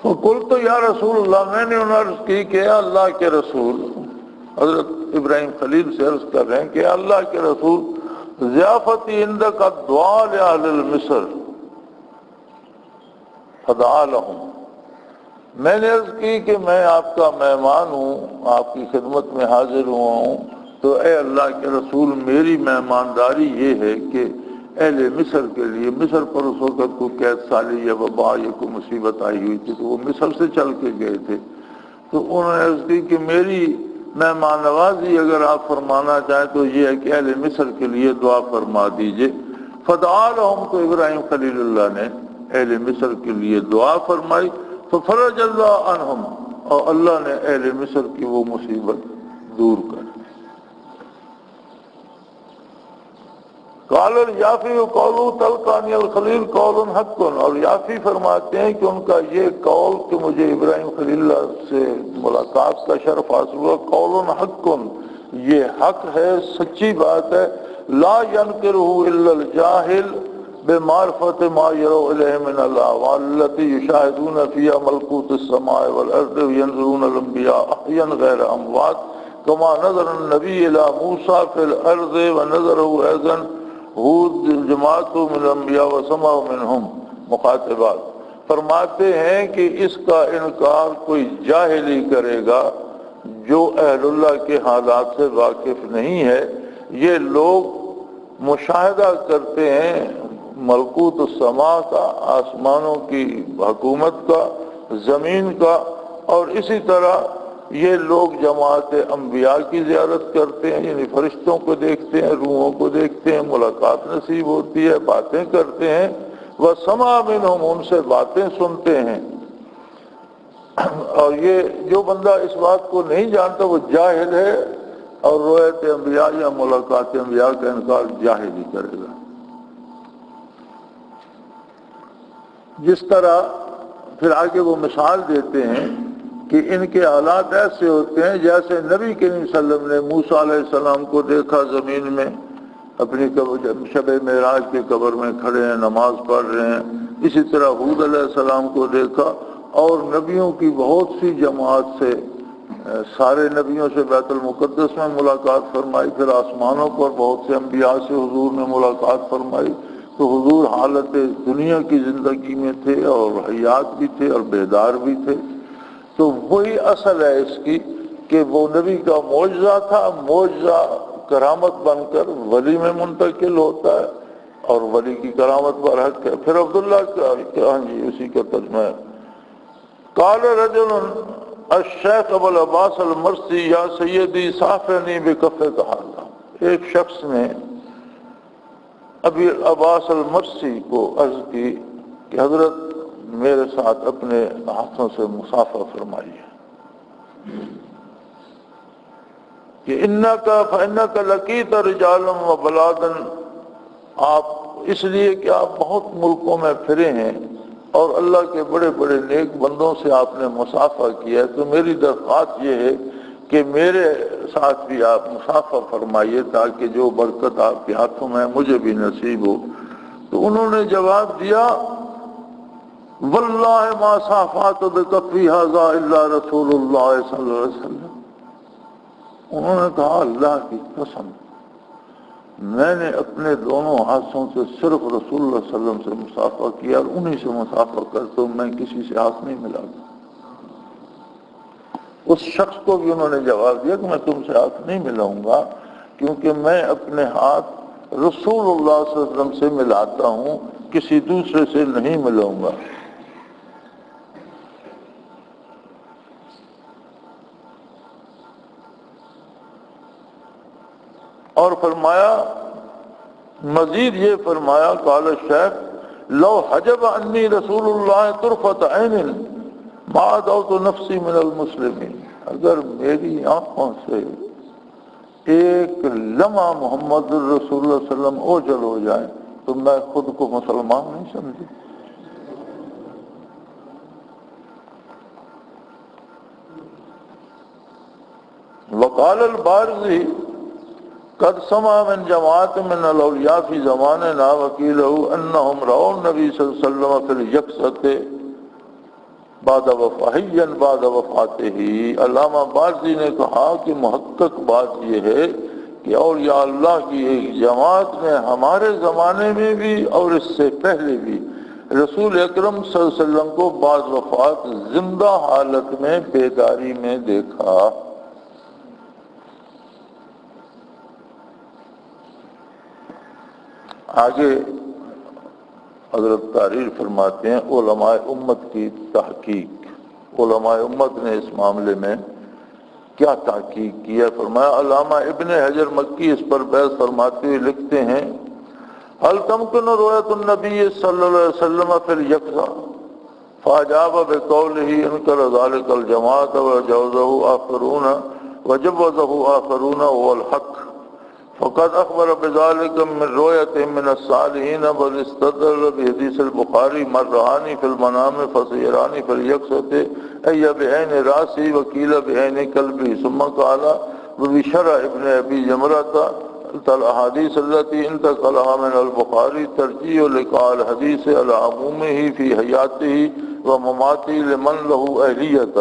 فقلت یا رسول اللہ، میں نے انہیں عرض کی کہ اللہ کے رسول، حضرت ابراہیم خلیل سے عرض کر رہے ہیں کہ اللہ کے رسول، ضیافتی عندک دعا لأہل مصر فدعا لہم، میں نے عرض کی کہ میں آپ کا مہمان ہوں، آپ کی خدمت میں حاضر ہوا ہوں، تو اے اللہ کے رسول میری مہمانداری یہ ہے کہ اہل مصر کے لیے، مصر پر اس وقت کو قید سالی یا وبا یا کوئی مصیبت آئی ہوئی تھی تو وہ مصر سے چل کے گئے تھے، تو انہوں نے عرض کی کہ میری مہمان نوازی اگر آپ فرمانا چاہیں تو یہ ہے کہ اہل مصر کے لیے دعا فرما دیجئے۔ فدعا لہم، تو ابراہیم خلیل اللہ نے اہل مصر کے لیے دعا فرمائی، ففرج اللہ عنہم، اور اللہ نے اہل مصر کی وہ مصیبت دور کر۔ قال الیافی قولوا تلقانی الخلیل قول حق، اور یافی فرماتے ہیں کہ ان کا یہ قول کہ مجھے ابراہیم خلیل اللہ سے ملاقات کا شرف حاصل ہوا، قول حق، یہ حق ہے، سچی بات ہے، لا ينکرہ الا الجاہل بمعرفت ما یرو الیہ من الاحوال التي یشاہدون فیہا ملکوت السماء والارض وینظرون الانبیاء احیا غیر اموات کما نظر النبی الی موسیٰ فی الارض ونظرہ ایضا ہود جماعت من الانبیاء وسمع منہم مخاطبات۔ فرماتے ہیں کہ اس کا انکار کوئی جاہل ہی کرے گا جو اہل اللہ کے حالات سے واقف نہیں ہے۔ یہ لوگ مشاہدہ کرتے ہیں ملکوت السماء کا، آسمانوں کی حکومت کا، زمین کا، اور اسی طرح یہ لوگ جماعت انبیاء کی زیارت کرتے ہیں، یعنی فرشتوں کو دیکھتے ہیں، روحوں کو دیکھتے ہیں، ملاقات نصیب ہوتی ہے، باتیں کرتے ہیں، وَسَمَعَ مِنْهُمْ، ان سے باتیں سنتے ہیں۔ اور یہ جو بندہ اس بات کو نہیں جانتا وہ جاہل ہے، اور رؤیت انبیاء یا ملاقات انبیاء کا انکار جاہل ہی کرے گا۔ جس طرح پھر آگے وہ مثال دیتے ہیں کہ ان کے حالات ایسے ہوتے ہیں جیسے نبی کریم صلی اللہ علیہ وسلم نے موسیٰ علیہ السلام کو دیکھا زمین میں، اپنی شب معراج کے قبر میں کھڑے ہیں، نماز پڑھ رہے ہیں، اسی طرح ہود علیہ السلام کو دیکھا، اور نبیوں کی بہت سی جماعت سے، سارے نبیوں سے بیت المقدس میں ملاقات فرمائی، پھر آسمانوں پر بہت سے انبیاء سے حضور نے ملاقات فرمائی، تو حضور حالت دنیا کی زندگی میں تھے اور حیات بھی تھے اور بیدار بھی تھے۔ تو وہی اصل ہے اس کی کہ وہ نبی کا معجزہ تھا، معجزہ کرامت بن کر ولی میں منتقل ہوتا ہے، اور ولی کی کرامت پر حق ہے۔ پھر عبداللہ کا ہاں جی اسی کا ترجمہ ہے، قال رجل الشیخ ابو العباس المرسی یا سیدی صافنی بکفک ھذا، ایک شخص نے ابی عباس المرسی کو عرض کی کہ حضرت میرے ساتھ اپنے ہاتھوں سے مصافحہ فرمائیے، کہ فإنک لقیت رجالا وبلادا، آپ اس لیے کہ آپ بہت ملکوں میں پھرے ہیں اور اللہ کے بڑے بڑے نیک بندوں سے آپ نے مصافحہ کیا ہے، تو میری درخواست یہ ہے کہ میرے ساتھ بھی آپ مصافحہ فرمائیے تاکہ جو برکت آپ کے ہاتھوں میں مجھے بھی نصیب ہو۔ تو انہوں نے جواب دیا، واللہ ما صافحت بکفی ھذا الا رسول اللہ صلی اللہ علیہ وسلم، انہوں نے کہا اللہ کی قسم میں نے اپنے دونوں ہاتھوں سے صرف رسول اللہ صلی اللہ علیہ وسلم سے مصافحہ کیا، اور انہی سے مصافحہ کرتا ہوں، میں کسی سے ہاتھ نہیں ملاتا۔ اس شخص کو بھی انہوں نے جواب دیا کہ میں تم سے ہاتھ نہیں ملاؤں گا، کیونکہ میں اپنے ہاتھ رسول اللہ صلی اللہ علیہ وسلم سے ملاتا ہوں، کسی دوسرے سے نہیں ملاؤں گا۔ اور فرمایا مزید یہ فرمایا، قال الشیخ لو حجب عنی رسول اللہ طرفۃ عین ما دعوت نفسی من المسلمین، اگر میری آنکھوں سے ایک لمحہ محمد رسول اللہ صلی اللہ علیہ وسلم اوجھل ہو جائے تو میں خود کو مسلمان نہیں سمجھوں۔ وقال البارزی قد سمع من جماعت من الاولیاء فی زماننا وقیلہ انہم رأوا النبی صلی اللہ علیہ وسلم فی الیقظۃ بعد وفاہین بعد وفاتہ، علامہ بارزی نے کہا کہ محقق بات یہ ہے کہ اولیاء اللہ کی ایک جماعت نے ہمارے زمانے میں بھی اور اس سے پہلے بھی رسول اکرم صلی اللہ علیہ وسلم کو بعد وفات زندہ حالت میں بیداری میں دیکھا۔ آگے حضرت تحریر فرماتے ہیں علماء امت کی تحقیق، علماء امت نے اس معاملے میں کیا تحقیق کیا؟ فرمایا علامہ ابن حجر مکی اس پر بحث فرماتے ہوئے لکھتے ہیں هل تمکن رؤیت النبی صلی اللہ علیہ وسلم فی الیقظہ فاجاب بقوله انکر ذلک الجماعت وجوزہ آخرون والحق فقد اخبر بذلك من رؤیت من الصالحین بل استدل بحدیث البخاری من رآنی فی المنام فسیرانی فی الیقظہ ای بعین راسی وکیل بعین قلبی ثم قال وبشرع ابن ابی جمرہ الاحادیث التي انتقلها من البخاری ترجیح لقاء الحدیث على عمومه في حیاته ومماته لمن له اہلیت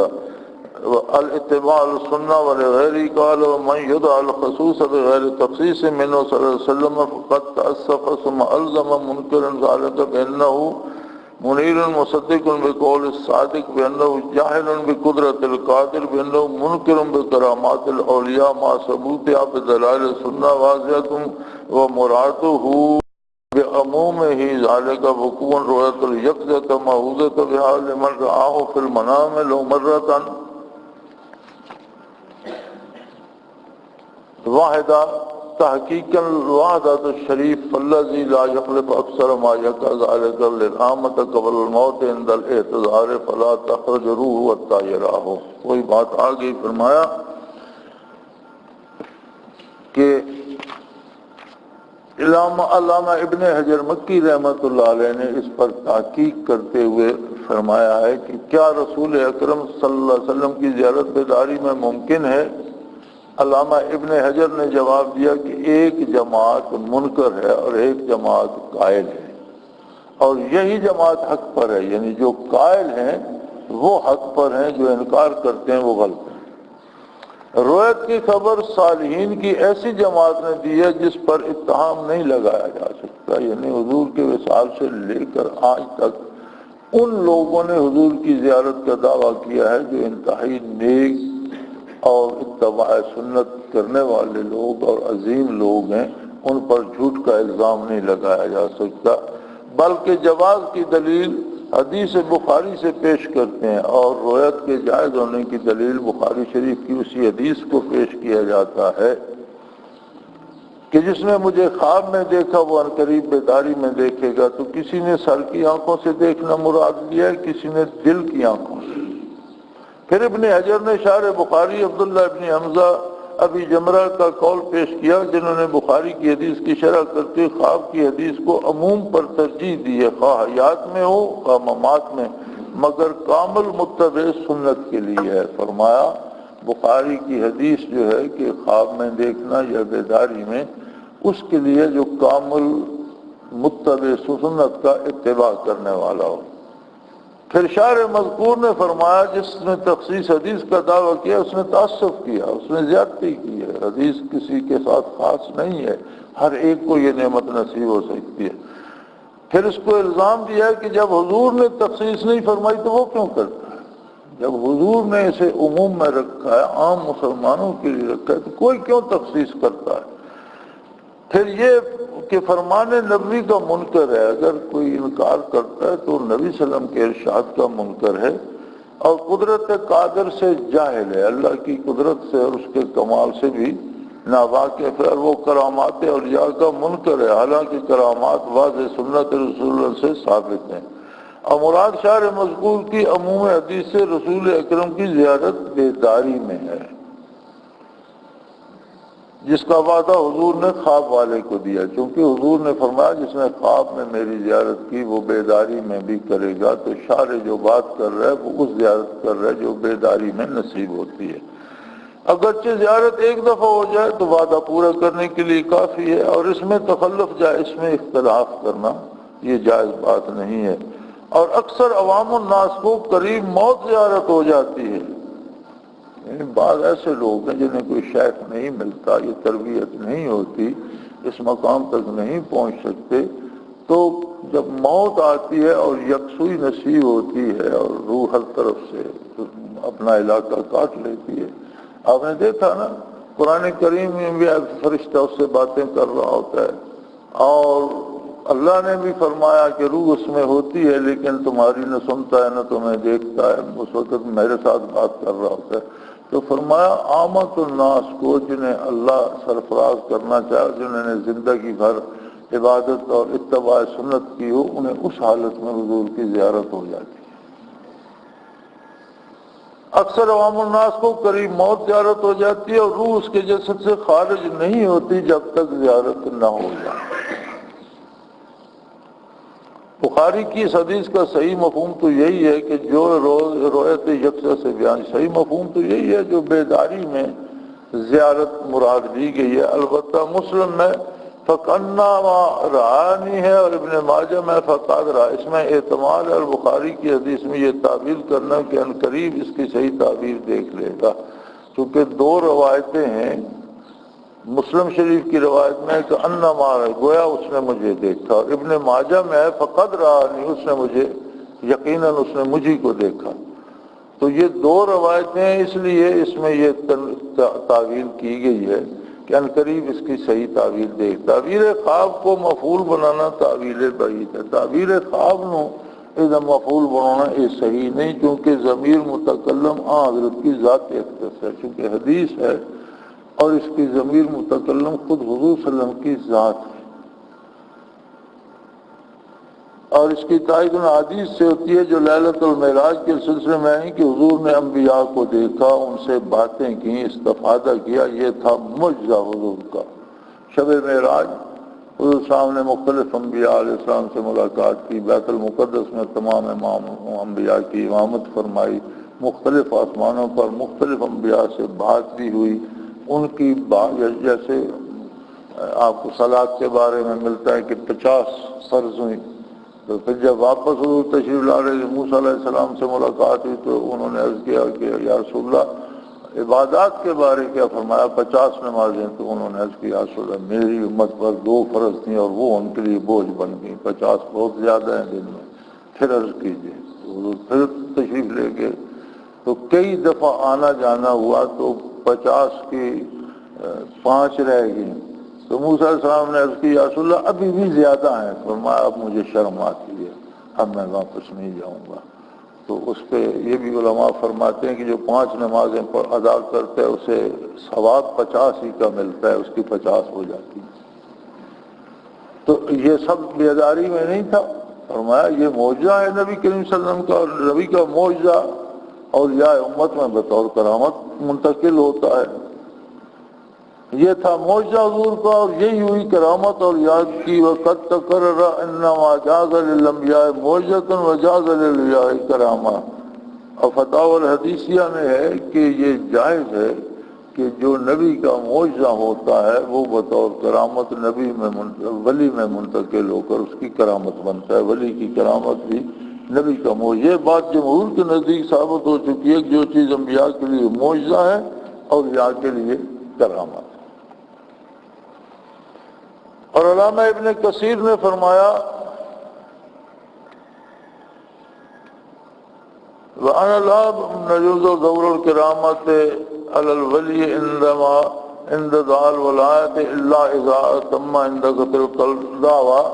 الاتباع السنہ ولغیره قال ومن يدع الخصوص بغیر تخصیص منه صلی اللہ علیہ وسلم فقد تأسف ثم الزم منکرا ذلك بأنه منیر مصدق بقول الصادق بأنه جاہل بقدرت القادر بأنه منکر بکرامات الاولیاء مع ثبوتها بدلائل السنہ واضحة ومراده بعمومه ذلك وقوع رؤية اليقظة مأخوذة بها لمن رآه في المنام لو مرة واحدہ تحقیقاً الوحدۃ الشریف الذی لا یخلف اکثر ما یقع ذلک للعامۃ قبل الموت عند الاعتذار فلا تخرجروه حتى یراہ۔ کوئی بات آگے فرمایا کہ علامہ ابن حجر مکی رحمۃ اللہ علیہ نے اس پر تحقیق کرتے ہوئے فرمایا ہے کہ کیا رسول اکرم صلی اللہ علیہ وسلم کی زیارت بیداری میں ممکن ہے؟ علامہ ابن حجر نے جواب دیا کہ ایک جماعت منکر ہے اور ایک جماعت قائل ہے، اور یہی جماعت حق پر ہے، یعنی جو قائل ہیں وہ حق پر ہیں، جو انکار کرتے ہیں وہ غلط ہیں۔ روایت کی خبر صالحین کی ایسی جماعت نے دی ہے جس پر اتہام نہیں لگایا جا سکتا، یعنی حضور کے وصال سے لے کر آج تک ان لوگوں نے حضور کی زیارت کا دعویٰ کیا ہے جو انتہائی نیک اور اتباع سنت کرنے والے لوگ اور عظیم لوگ ہیں، ان پر جھوٹ کا الزام نہیں لگایا جا سکتا، بلکہ جواز کی دلیل حدیث بخاری سے پیش کرتے ہیں، اور روایت کے جائز ہونے کی دلیل بخاری شریف کی اسی حدیث کو پیش کیا جاتا ہے کہ جس نے مجھے خواب میں دیکھا وہ عنقریب بیداری میں دیکھے گا۔ تو کسی نے سر کی آنکھوں سے دیکھنا مراد لیا ہے، کسی نے دل کی آنکھوں سے۔ پھر ابن حجر نے شارح بخاری عبداللہ ابن حمزہ ابی جمرہ کا قول پیش کیا جنہوں نے بخاری کی حدیث کی شرح کرتے خواب کی حدیث کو عموم پر ترجیح دی ہے، خواہ حیات میں ہو خواہ ممات میں، مگر کامل متبع سنت کے لیے ہے۔ فرمایا بخاری کی حدیث جو ہے کہ خواب میں دیکھنا یا بیداری میں، اس کے لیے جو کامل متبع سنت کا اتباع کرنے والا ہو۔ پھر شارح مذکور نے فرمایا جس نے تخصیص حدیث کا دعویٰ کیا اس نے تعصب کیا، اس نے زیادتی کی ہے، حدیث کسی کے ساتھ خاص نہیں ہے، ہر ایک کو یہ نعمت نصیب ہو سکتی ہے۔ پھر اس کو الزام دیا ہے کہ جب حضور نے تخصیص نہیں فرمائی تو وہ کیوں کرتا ہے؟ جب حضور نے اسے عموم میں رکھا ہے، عام مسلمانوں کے لیے رکھا ہے، تو کوئی کیوں تخصیص کرتا ہے؟ پھر یہ کہ فرمان نبوی کا منکر ہے، اگر کوئی انکار کرتا ہے تو نبی صلی اللہ علیہ وسلم کے ارشاد کا منکر ہے، اور قدرت قادر سے جاہل ہے، اللہ کی قدرت سے اور اس کے کمال سے بھی ناواقف ہے، اور وہ کرامات اولیاء کا منکر ہے، حالانکہ کرامات واضح سنت رسول اللہ سے ثابت ہیں۔ اور مراد شارح مذکور کی عموم حدیث سے رسول اکرم کی زیارت بیداری میں ہے، جس کا وعدہ حضور نے خواب والے کو دیا، چونکہ حضور نے فرمایا جس نے خواب میں میری زیارت کی وہ بیداری میں بھی کرے گا، تو شارح جو بات کر رہا ہے وہ اس زیارت کر رہا ہے جو بیداری میں نصیب ہوتی ہے۔ اگرچہ زیارت ایک دفعہ ہو جائے تو وعدہ پورا کرنے کے لیے کافی ہے، اور اس میں تخلف جائے، اس میں اختلاف کرنا یہ جائز بات نہیں ہے۔ اور اکثر عوام الناس کو قریب موت زیارت ہو جاتی ہے. یعنی بعض ایسے لوگ ہیں جنہیں کوئی شیخ نہیں ملتا، یہ تربیت نہیں ہوتی، اس مقام تک نہیں پہنچ سکتے، تو جب موت آتی ہے اور یکسوئی نصیب ہوتی ہے اور روح ہر طرف سے اپنا علاقہ کاٹ لیتی ہے. آپ نے دیکھا نا قرآن کریم میں بھی فرشتہ اس سے باتیں کر رہا ہوتا ہے، اور اللہ نے بھی فرمایا کہ روح اس میں ہوتی ہے لیکن تمہاری نہ سنتا ہے نہ تمہیں دیکھتا ہے، اس وقت میرے ساتھ بات کر رہا ہوتا ہے. تو فرمایا عامت الناس کو جنہیں اللہ سرفراز کرنا چاہے، جنہوں نے زندگی بھر عبادت اور اتباع سنت کی ہو، انہیں اس حالت میں حضور کی زیارت ہو جاتی ہے. اکثر عوام الناس کو قریب موت زیارت ہو جاتی ہے اور روح اس کے جسد سے خارج نہیں ہوتی جب تک زیارت نہ ہو جائے. بخاری کی اس حدیث کا صحیح مفہوم تو یہی ہے کہ جو روایت یکساں سے بیان، صحیح مفہوم تو یہی ہے جو بیداری میں زیارت مراد لی گئی ہے. البتہ مسلم میں فَقَنَّمَا رَعَانِی ہے اور ابن ماجہ میں فَقَدْ رَا، اس میں احتمال ہے. اور بخاری کی حدیث میں یہ تعبیر کرنا کہ ان قریب اس کی صحیح تعبیر دیکھ لے گا، چونکہ دو روایتیں ہیں. مسلم شریف کی روایت میں کہ انما گویا اس نے مجھے دیکھا، اور ابن ماجہ میں ہے فقد رآنی، اس نے مجھے یقیناً اس نے مجھی کو دیکھا. تو یہ دو روایتیں ہیں، اس لیے اس میں یہ تعویل کی گئی ہے کہ ان قریب اس کی صحیح تعویل دیکھ. تعبیر خواب کو مفعول بنانا تعویل بعید ہے. تعبیر خواب نو اذا مفعول بنانا یہ صحیح نہیں، کیونکہ ضمیر متکلم حضرت کی ذات اختص ہے، چونکہ حدیث ہے اور اس کی ضمیر متکلم خود حضور صلی اللہ علیہ وسلم کی ذات ہے. اور اس کی تائید ان حدیث سے ہوتی ہے جو لیلۃ المعراج کے سلسلے میں ہے کہ حضور نے انبیاء کو دیکھا، ان سے باتیں کی، استفادہ کیا. یہ تھا معجزہ حضور کا. شب معراج حضور صاحب نے مختلف انبیاء علیہ السلام سے ملاقات کی، بیت المقدس میں تمام انبیاء کی امامت فرمائی، مختلف آسمانوں پر مختلف انبیاء سے بات بھی ہوئی. ان کی بات جیسے آپ کو صلاۃ کے بارے میں ملتا ہے کہ 50 فرض ہوئی، تو پھر جب واپس حضور تشریف لا رہے موسیٰ علیہ السلام سے ملاقات ہوئی تو انہوں نے عرض کیا کہ یا رسول اللہ عبادات کے بارے کیا فرمایا؟ 50 نمازیں. تو انہوں نے عرض کیا یا رسول اللہ میری امت پر 2 فرض تھیں اور وہ ان کے لیے بوجھ بن گئی، 50 بہت زیادہ ہیں دن میں. پھر عرض کیجیے. حضور پھر تشریف لے گئے تو کئی دفعہ آنا جانا ہوا تو 50 کی 5 رہ گئی. تو موسیٰ علیہ السلام نے عرض کی یا رسول اللہ ابھی بھی زیادہ ہیں. فرمایا اب مجھے شرم آتی ہے، اب میں واپس نہیں جاؤں گا. تو اس پہ یہ بھی علماء فرماتے ہیں کہ جو 5 نمازیں ادا کرتا ہے اسے ثواب 50 ہی کا ملتا ہے، اس کی 50 ہو جاتی ہے. تو یہ سب بیداری میں نہیں تھا. فرمایا یہ معجزہ ہے نبی کریم صلی اللہ علیہ وسلم کا، اور نبی کا معجزہ اولیاء امت میں بطور کرامت منتقل ہوتا ہے. یہ تھا معجزہ حضور کا اور یہی ہوئی کرامت اور یاد کی. وقت تقرر انما جاز للانبیاء معجزۃ وجاز للاولیاء کرامہ. اور فتاوی الحدیثیہ میں ہے کہ یہ جائز ہے کہ جو نبی کا معجزہ ہوتا ہے وہ بطور کرامت نبی میں ولی میں منتقل ہو کر اس کی کرامت بنتا ہے. ولی کی کرامت بھی نبی کا معجزہ. یہ بات جمہور کے نزدیک ثابت ہو چکی ہے کہ جو چیز انبیاء کے لیے معجزہ ہے اولیاء کے لیے کرامت. اور علامہ ابن کثیر نے فرمایا وَأَنَا لَا نَجُوزُ ظَهُورُ الْكَرَامَةِ عَلَى الْوَلِيِّ عِنْدَ دَعَا الْوَلَایَةِ إِلَّا إِذَا تَمَّ عِنْدَهُ تِلْكَ الدَّعْوَىٰ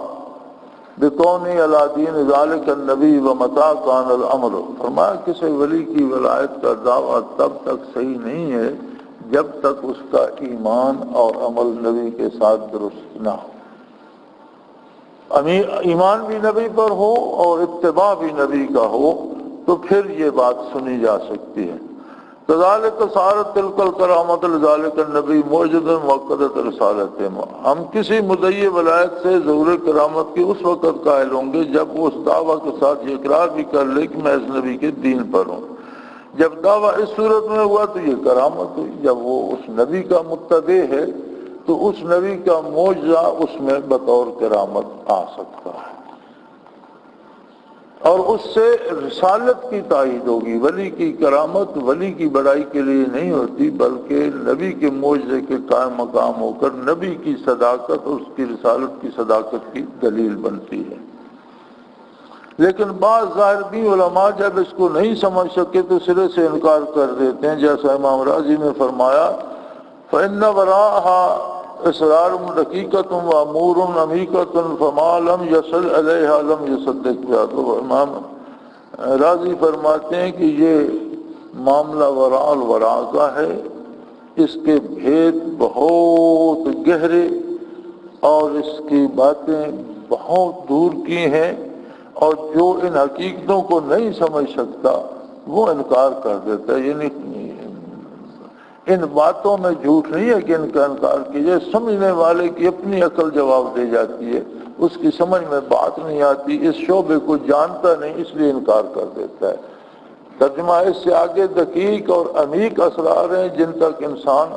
بِكَوْنِهِ عَلَىٰ دِينِ ذَلِكَ النَّبِيِّ وَمَتَىٰ كَانَ الْأَمْرُ. فرمایا کسی ولی کی ولایت کا دعویٰ تب تک صحیح نہیں ہے جب تک اس کا ایمان اور عمل نبی کے ساتھ درست نہ ہو. ایمان بھی نبی پر ہو اور اتباع بھی نبی کا ہو تو پھر یہ بات سنی جا سکتی ہے. کذالک صارت تلک الکرامۃ لذالک النبی معجزۃ مؤکدۃ رسالۃ. ہم کسی مدعی ولایت سے ظہور کرامت کی اس وقت قائل ہوں گے جب وہ اس دعویٰ کے ساتھ یہ اقرار بھی کر لے کہ میں اس نبی کے دین پر ہوں. جب دعویٰ اس صورت میں ہوا تو یہ کرامت ہوئی. جب وہ اس نبی کا متبع ہے تو اس نبی کا معجزہ اس میں بطور کرامت آ سکتا ہے. اور اس سے رسالت کی تائید ہوگی۔ ولی کی کرامت ولی کی بڑائی کے لیے نہیں ہوتی، بلکہ نبی کے معجزے کے قائم مقام ہو کر نبی کی صداقت اور اس کی رسالت کی صداقت کی دلیل بنتی ہے۔ لیکن بعض ظاہر دین علماء جب اس کو نہیں سمجھ سکے تو سرے سے انکار کر دیتے ہیں، جیسا امام راضی نے فرمایا فَإِنَّ وَرَاءَهَا إِسْرَارٌ رَقِيقَةٌ وَأَمُورٌ عَمِيقَةٌ فَمَا لَمْ يَصِلْ إِلَيْهَا لَمْ يُصَدِّقْ بِهَا۔ تو امام راضی فرماتے ہیں کہ یہ معاملہ وراء الوراء کا ہے، اس کے بھید بہت گہرے اور اس کی باتیں بہت دور کی ہیں، اور جو ان حقیقتوں کو نہیں سمجھ سکتا وہ انکار کر دیتا ہے۔ یعنی ان باتوں میں جھوٹ نہیں ہے کہ ان کا انکار کیجیے، سمجھنے والے کی اپنی عقل جواب دے جاتی ہے، اس کی سمجھ میں بات نہیں آتی، اس شعبے کو جانتا نہیں، اس لیے انکار کر دیتا ہے۔ ترجمہ اس سے آگے دقیق اور عمیق اسرار ہیں جن تک انسان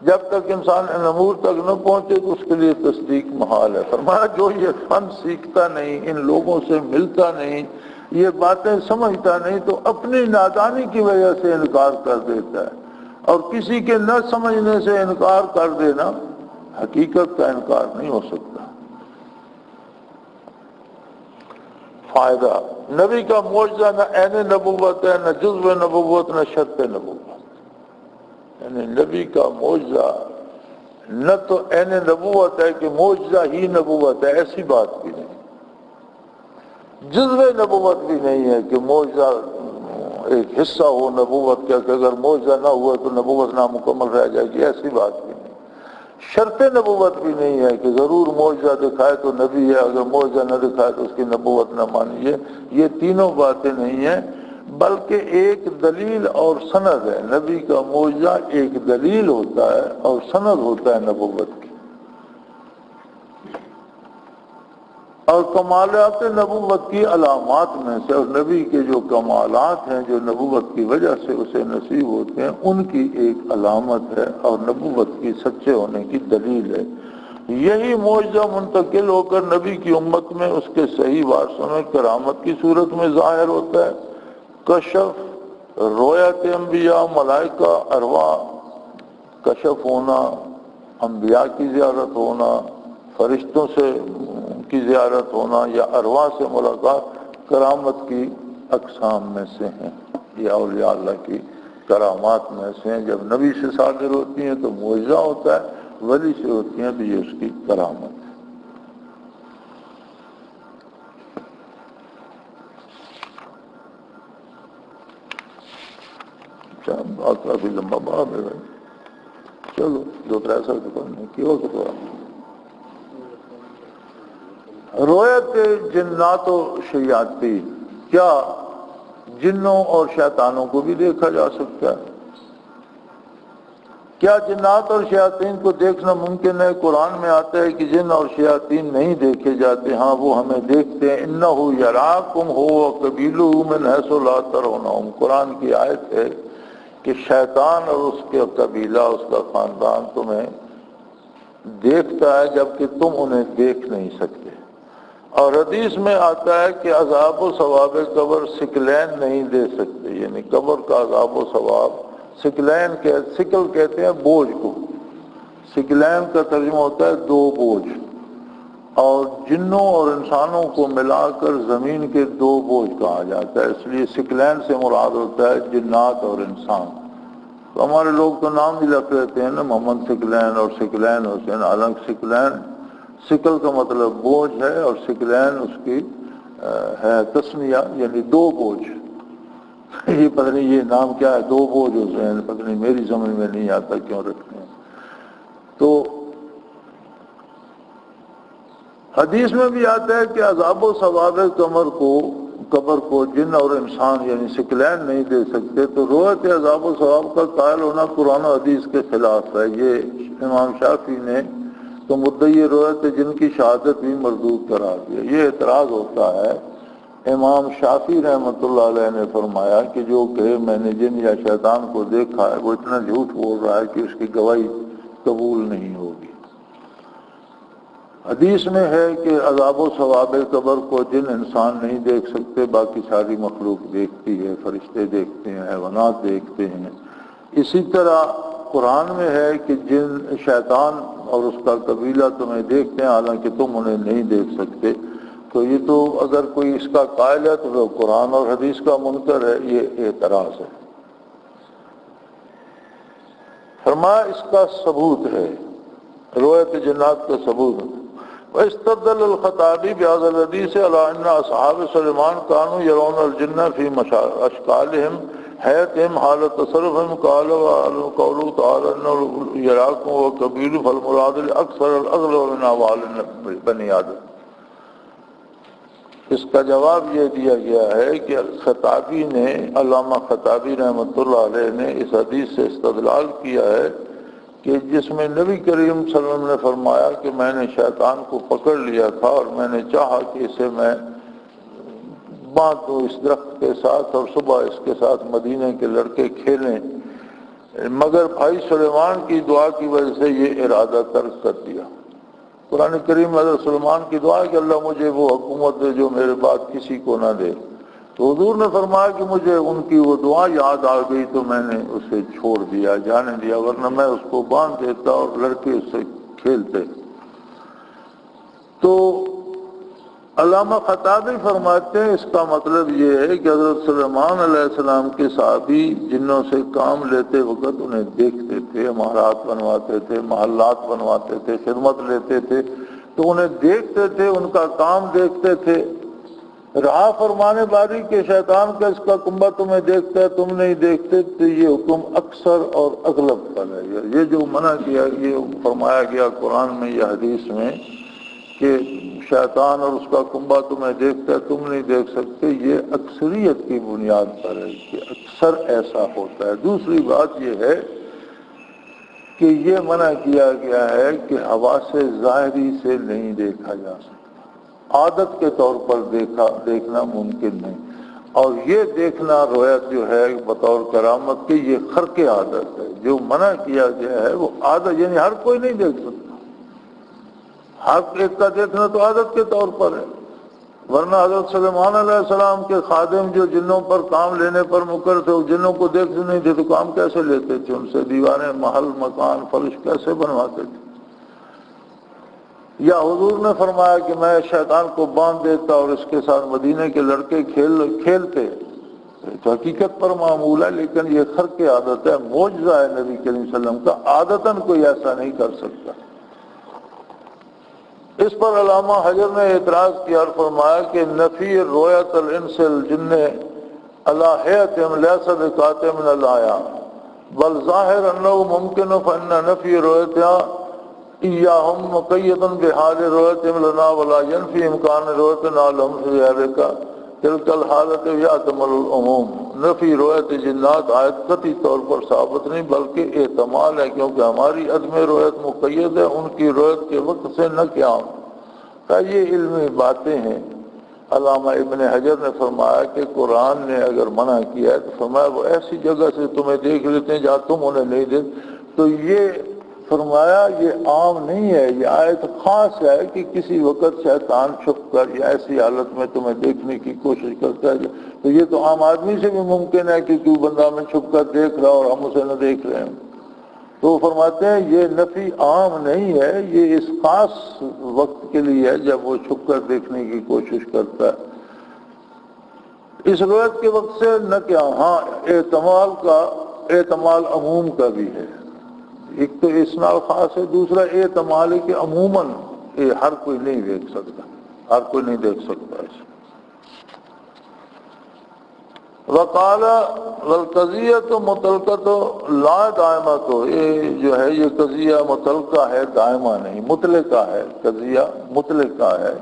جب تک انسان ان امور تک نہ پہنچے تو اس کے لیے تصدیق محال ہے۔ فرمایا جو یہ فن سیکھتا نہیں، ان لوگوں سے ملتا نہیں، یہ باتیں سمجھتا نہیں، تو اپنی نادانی کی وجہ سے انکار کر دیتا ہے، اور کسی کے نہ سمجھنے سے انکار کر دینا حقیقت کا انکار نہیں ہو سکتا۔ فائدہ، نبی کا معجزہ نہ عین نبوت ہے، نہ جزو نبوت، نہ شرط نبوت۔ یعنی نبی کا معجزہ نہ تو عین نبوت ہے کہ معجزہ ہی نبوت ہے، ایسی بات بھی نہیں، جزو نبوت بھی نہیں ہے کہ معجزہ ایک حصہ ہو نبوت کا، کہ اگر معجزہ نہ ہوا تو نبوت نامکمل رہ جائے گی، ایسی بات بھی نہیں۔ شرط نبوت بھی نہیں ہے کہ ضرور معجزہ دکھائے تو نبی ہے، اگر معجزہ نہ دکھائے تو اس کی نبوت نہ مانیے، یہ تینوں باتیں نہیں ہیں، بلکہ ایک دلیل اور سند ہے۔ نبی کا معجزہ ایک دلیل ہوتا ہے اور سند ہوتا ہے نبوت کی، اور کمالات نبوت کی علامات میں سے، اور نبی کے جو کمالات ہیں جو نبوت کی وجہ سے اسے نصیب ہوتے ہیں، ان کی ایک علامت ہے اور نبوت کی سچے ہونے کی دلیل ہے۔ یہی معجزہ منتقل ہو کر نبی کی امت میں اس کے صحیح وارثوں میں کرامت کی صورت میں ظاہر ہوتا ہے۔ کشف، رؤیت انبیاء، ملائکہ، ارواح کشف ہونا، انبیاء کی زیارت ہونا، فرشتوں سے کی زیارت ہونا، یا ارواح سے ملاقات کرامت کی اقسام میں سے ہیں، یہ اولیاء اللہ کی کرامات میں سے ہیں۔ جب نبی سے صادر ہوتی ہیں تو معجزہ ہوتا ہے، ولی سے ہوتی ہیں تو یہ اس کی کرامت ہے۔ بات کافی لمبا باب ہے بھائی، چلو دو تر ایسا تو کرنے کی ہو تو رؤیت جنات و شیاطین، کیا جنوں اور شیطانوں کو بھی دیکھا جا سکتا ہے؟ کیا جنات اور شیاطین کو دیکھنا ممکن ہے؟ قرآن میں آتا ہے کہ جن اور شیاطین نہیں دیکھے جاتے، ہاں وہ ہمیں دیکھتے ہیں۔ انہ یراکم هو وقبیلہ من حیث لا ترونہم، قرآن کی آیت ہے کہ شیطان اور اس کے قبیلہ، اس کا خاندان تمہیں دیکھتا ہے جبکہ تم انہیں دیکھ نہیں سکتے۔ اور حدیث میں آتا ہے کہ عذاب و ثواب قبر ثقلین نہیں دے سکتے، یعنی قبر کا عذاب و ثواب ثقلین کے، ثقل کہتے ہیں بوجھ کو، ثقلین کا ترجمہ ہوتا ہے دو بوجھ، اور جنوں اور انسانوں کو ملا کر زمین کے دو بوجھ کہا جاتا ہے، اس لیے ثقلین سے مراد ہوتا ہے جنات اور انسان۔ تو ہمارے لوگ تو نام بھی رکھ لیتے ہیں نا، محمد ثقلین اور ثقلین حسین، حالانکہ ثقلین، ثقل کا مطلب بوجھ ہے، اور ثقلین اس کی ہے تسمیہ، یعنی دو بوجھ۔ یہ پتہ نہیں یہ نام کیا ہے، دو بوجھ حسین، پتہ نہیں میری سمجھ میں نہیں آتا کیوں رکھتے ہیں۔ تو حدیث میں بھی آتا ہے کہ عذاب و ثواب قبر کو جن اور انسان یعنی ثقلین نہیں دے سکتے، تو رؤیت عذاب و ثواب کا قائل ہونا قرآن و حدیث کے خلاف ہے۔ یہ امام شافعی نے تو مدعی رؤیت جن کی شہادت بھی مردود قرار دیا۔ یہ اعتراض ہوتا ہے، امام شافعی رحمۃ اللہ علیہ نے فرمایا کہ جو کہے میں نے جن یا شیطان کو دیکھا ہے وہ اتنا جھوٹ بول رہا ہے کہ اس کی گواہی قبول نہیں ہوگی۔ حدیث میں ہے کہ عذاب و ثواب قبر کو جن انسان نہیں دیکھ سکتے، باقی ساری مخلوق دیکھتی ہے، فرشتے دیکھتے ہیں، حیوانات دیکھتے ہیں۔ اسی طرح قرآن میں ہے کہ جن شیطان اور اس کا قبیلہ تمہیں دیکھتے ہیں حالانکہ تم انہیں نہیں دیکھ سکتے۔ تو یہ تو اگر کوئی اس کا قائل ہے تو وہ قرآن اور حدیث کا منکر ہے، یہ اعتراض ہے۔ فرمایا اس کا ثبوت ہے، رؤیت جنات کا ثبوت ہے۔ وَاسْتَدَّلَ الْخَطَابِي بِهَذَا الْحَدِيثِ عَلَىٰ أَنَّ أَصْحَابَ سُلَيْمَانَ كَانُوا يَرَوْنَ الْجِنَّ فِي أَشْكَالِهِمْ حَيَاتِهِمْ حَالَ تَصَرُّفِهِمْ قَالَ وَقَوْلُهُ تَعَالَى إِنَّهُ يَرَاكُمْ هُوَ وَقَبِيلُهُ فَالْمُرَادُ الْأَكْثَرُ الْأَغْلَبُ مِنْ أَحْوَالِ بَنِي آدَمَ۔ اس کا جواب یہ دیا گیا ہے کہ خطابی نے، علامہ خطابی رحمۃ اللہ علیہ نے اس حدیث سے استدلال کیا ہے کہ جس میں نبی کریم صلی اللہ علیہ وسلم نے فرمایا کہ میں نے شیطان کو پکڑ لیا تھا اور میں نے چاہا کہ اسے میں باندھ دوں اس درخت کے ساتھ اور صبح اس کے ساتھ مدینے کے لڑکے کھیلیں، مگر بھائی سلیمان کی دعا کی وجہ سے یہ ارادہ ترک کر دیا۔ قرآن کریم میں حضرت سلیمان کی دعا ہے کہ اللہ مجھے وہ حکومت دے جو میرے بعد کسی کو نہ دے، تو حضور نے فرمایا کہ مجھے ان کی وہ دعا یاد آ گئی تو میں نے اسے چھوڑ دیا، جانے دیا، ورنہ میں اس کو باندھ دیتا اور لڑکے اس سے کھیلتے۔ تو علامہ خطابی فرماتے ہیں اس کا مطلب یہ ہے کہ حضرت سلیمان علیہ السلام کے صحابی جنوں سے کام لیتے وقت انہیں دیکھتے تھے، عمارات بنواتے تھے، محلات بنواتے تھے، خدمت لیتے تھے، تو انہیں دیکھتے تھے، ان کا کام دیکھتے تھے۔ رہا فرمانے باری کہ شیطان کا اس کا کنبہ تمہیں دیکھتا ہے تم نہیں دیکھتے، تو یہ حکم اکثر اور اغلب پر ہے۔ یہ جو منع کیا، یہ فرمایا گیا قرآن میں یا حدیث میں کہ شیطان اور اس کا کنبہ تمہیں دیکھتا ہے تم نہیں دیکھ سکتے، یہ اکثریت کی بنیاد پر ہے کہ اکثر ایسا ہوتا ہے۔ دوسری بات یہ ہے کہ یہ منع کیا گیا ہے کہ حواس ظاہری سے نہیں دیکھا جا سکتا، عادت کے طور پر دیکھنا ممکن نہیں، اور یہ دیکھنا رویت جو ہے بطور کرامت کے یہ خرق عادت ہے۔ جو منع کیا گیا ہے وہ عادت، یعنی ہر کوئی نہیں دیکھ سکتا، ہر ایک کا دیکھنا تو عادت کے طور پر ہے، ورنہ حضرت سلیمان علیہ السلام کے خادم جو جنوں پر کام لینے پر مقرر تھے وہ جنوں کو دیکھتے نہیں تھے تو کام کیسے لیتے تھے؟ ان سے دیواریں، محل، مکان، فرش کیسے بنواتے تھے؟ یا حضور نے فرمایا کہ میں شیطان کو باندھ دیتا اور اس کے ساتھ مدینے کے لڑکے کھیلتے، تو حقیقت پر معمول ہے، لیکن یہ خرق عادت ہے، معجزہ ہے نبی کریم صلی اللہ علیہ وسلم کا، عادتاً کوئی ایسا نہیں کر سکتا۔ اس پر علامہ حجر نے اعتراض کیا اور فرمایا کہ نفی رؤیت الانس الجن علی حیاتہم لیس بقاطع من الآیہ بل ظاہر انہ ممکن فإن نفی رؤیتها ایاہم مقید بحال رؤیتہم لنا ولا ینفی امکان رؤیتنا لهم فی ذلک تلک الحالت یعتمل العموم۔ نفی رؤیت جنات آیت قطعی طور پر ثابت نہیں بلکہ احتمال ہے، کیونکہ ہماری عدم رؤیت مقید ہے ان کی رؤیت کے وقت سے نہ قیام کا۔ یہ علمی باتیں ہیں۔ علامہ ابن حجر نے فرمایا کہ قرآن نے اگر منع کیا ہے تو فرمایا وہ ایسی جگہ سے تمہیں دیکھ لیتے ہیں جہاں تم انہیں نہیں دیکھ، تو یہ فرمایا یہ عام نہیں ہے، یہ آیت خاص ہے کہ کسی وقت شیطان چھپ کر یا ایسی حالت میں تمہیں دیکھنے کی کوشش کرتا ہے، تو یہ تو عام آدمی سے بھی ممکن ہے کہ کوئی بندہ میں چھپ کر دیکھ رہا اور ہم اسے نہ دیکھ رہے ہیں۔ تو فرماتے ہیں یہ نفی عام نہیں ہے، یہ اس خاص وقت کے لیے ہے جب وہ چھپ کر دیکھنے کی کوشش کرتا ہے۔ اس روایت کے وقت سے نہ کیا، ہاں احتمال عموم کا بھی ہے، ایک تو اسناد خاص ہے، دوسرا احتمال ہے کہ عموماً ہر کوئی نہیں دیکھ سکتا، ہر کوئی نہیں دیکھ سکتا اسے۔ وقال والقضیۃ مطلقۃ لا دائمۃ، یہ جو ہے یہ قضیہ مطلقہ ہے، دائمہ نہیں، مطلقہ ہے، قضیہ مطلقہ ہے،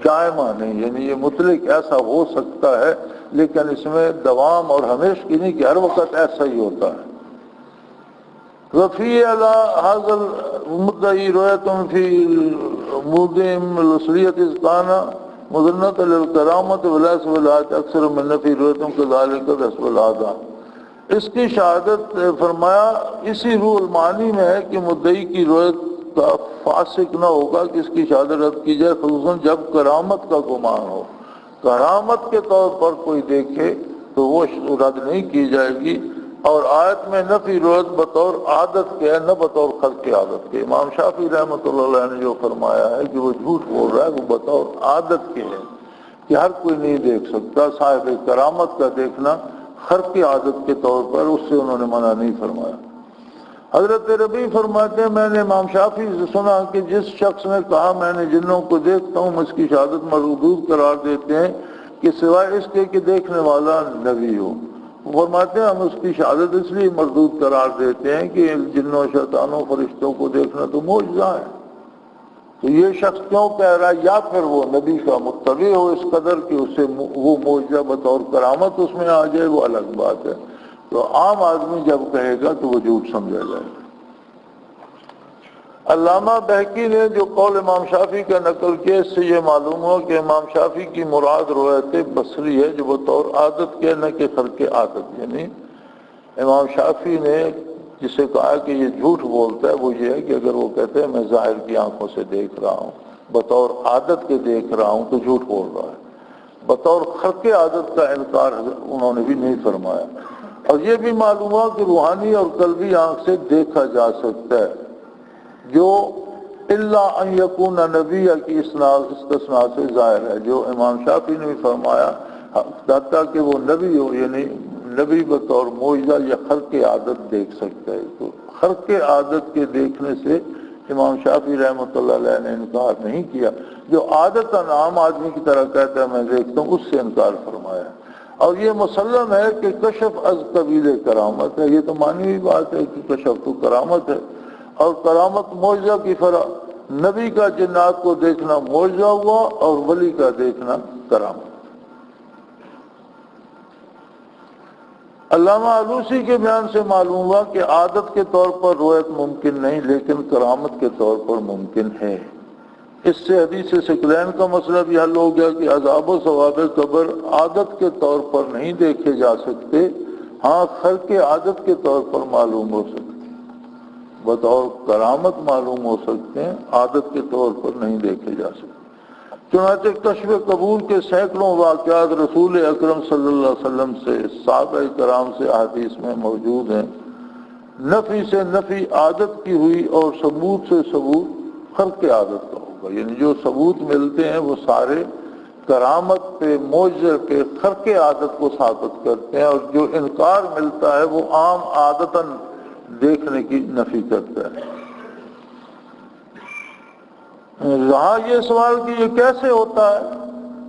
دائمہ نہیں، یعنی یہ مطلق ایسا ہو سکتا ہے لیکن اس میں دوام اور ہمیشہ کی نہیں کہ ہر وقت ایسا ہی ہوتا ہے۔ وفی علی هذا المدعی رؤیۃ فی موضع الاسریۃ اذ کان مظنۃ للکرامۃ ولیس ولایت اکثر من نفی رؤیۃ کذالک حسب العادہ۔ اس کی شہادت فرمایا اسی روح المعانی میں ہے کہ مدعی کی رؤیت کا فاسق نہ ہوگا کہ اس کی شہادت رد کی جائے، خصوصاً جب کرامت کا گمان ہو۔ کرامت کے طور پر کوئی دیکھے تو وہ رد نہیں کی جائے گی۔ اور آیت میں نفی روایت بطور عادت کے ہے، نہ بطور خلق کی عادت کے۔ امام شافعی رحمۃ اللہ علیہ نے جو فرمایا ہے کہ وہ جھوٹ بول رہا ہے وہ بطور عادت کے ہے کہ ہر کوئی نہیں دیکھ سکتا۔ صاحب کرامت کا دیکھنا خرق کی عادت کے طور پر، اس سے انہوں نے منع نہیں فرمایا۔ حضرت ربیع فرماتے ہیں میں نے امام شافعی سے سنا کہ جس شخص نے کہا میں نے جنوں کو دیکھتا ہوں، اس کی شہادت مردود قرار دیتے ہیں کہ سوائے اس کے کہ دیکھنے والا نبی ہو۔ فرماتے ہیں ہم اس کی شہادت اس لیے مردود قرار دیتے ہیں کہ جنوں شیطانوں فرشتوں کو دیکھنا تو معجزہ ہے، تو یہ شخص کیوں کہہ رہا ہے؟ یا پھر وہ نبی کا متبع ہو اس قدر کہ اسے وہ معجزہ بطور کرامت اس میں آ جائے، وہ الگ بات ہے۔ تو عام آدمی جب کہے گا تو وہ جھوٹ سمجھا جائے گا۔ علامہ بہقی نے جو قول امام شافعی کا نقل کیا، اس سے یہ معلوم ہوا کہ امام شافعی کی مراد روایت بصری ہے جو بطور عادت کے، نہ کہ خرق عادت۔ یعنی امام شافعی نے جسے کہا کہ یہ جھوٹ بولتا ہے وہ یہ ہے کہ اگر وہ کہتے ہیں میں ظاہر کی آنکھوں سے دیکھ رہا ہوں، بطور عادت کے دیکھ رہا ہوں، تو جھوٹ بول رہا ہے۔ بطور خرق عادت کا انکار انہوں نے بھی نہیں فرمایا۔ اور یہ بھی معلوم ہوا کہ روحانی اور قلبی آنکھ سے دیکھا جا سکتا ہے، جو الا ان یکون نبی کی استثناء سے ظاہر ہے، جو امام شافعی نے بھی فرمایا حتیٰ کہ وہ نبی ہو، یعنی نبی بطور معجزہ یا خرق عادت دیکھ سکتا ہے۔ تو خرق عادت کے دیکھنے سے امام شافعی رحمۃ اللہ علیہ نے انکار نہیں کیا۔ جو عادتاً عام آدمی کی طرح کہتا ہے میں دیکھتا ہوں، اس سے انکار فرمایا۔ اور یہ مسلم ہے کہ کشف از قبیل کرامت ہے، یہ تو مانی ہوئی بات ہے کہ کشف تو کرامت ہے، اور کرامت معجزہ کی فرق۔ نبی کا جنات کو دیکھنا معجزہ ہوا اور ولی کا دیکھنا کرامت۔ علامہ علوسی کے بیان سے معلوم ہوا کہ عادت کے طور پر رویت ممکن نہیں، لیکن کرامت کے طور پر ممکن ہے۔ اس سے حدیث ثقلین کا مسئلہ بھی حل ہو گیا کہ عذاب و ثواب قبر عادت کے طور پر نہیں دیکھے جا سکتے، ہاں خرق عادت کے طور پر معلوم ہو سکتے، بطور کرامت معلوم ہو سکتے ہیں، عادت کے طور پر نہیں دیکھے جا سکتے۔ چنانچہ کشف قبول کے سینکڑوں واقعات رسول اکرم صلی اللہ علیہ وسلم سے، صحابہ کرام سے احادیث میں موجود ہیں۔ نفی سے نفی عادت کی ہوئی اور ثبوت سے ثبوت خرق عادت کا ہوگا، یعنی جو ثبوت ملتے ہیں وہ سارے کرامت پہ، معجزے پہ، خرق عادت کو ثابت کرتے ہیں، اور جو انکار ملتا ہے وہ عام عادتاً دیکھنے کی نفی کرتا ہے۔ رہا یہ سوال کہ یہ کیسے ہوتا ہے،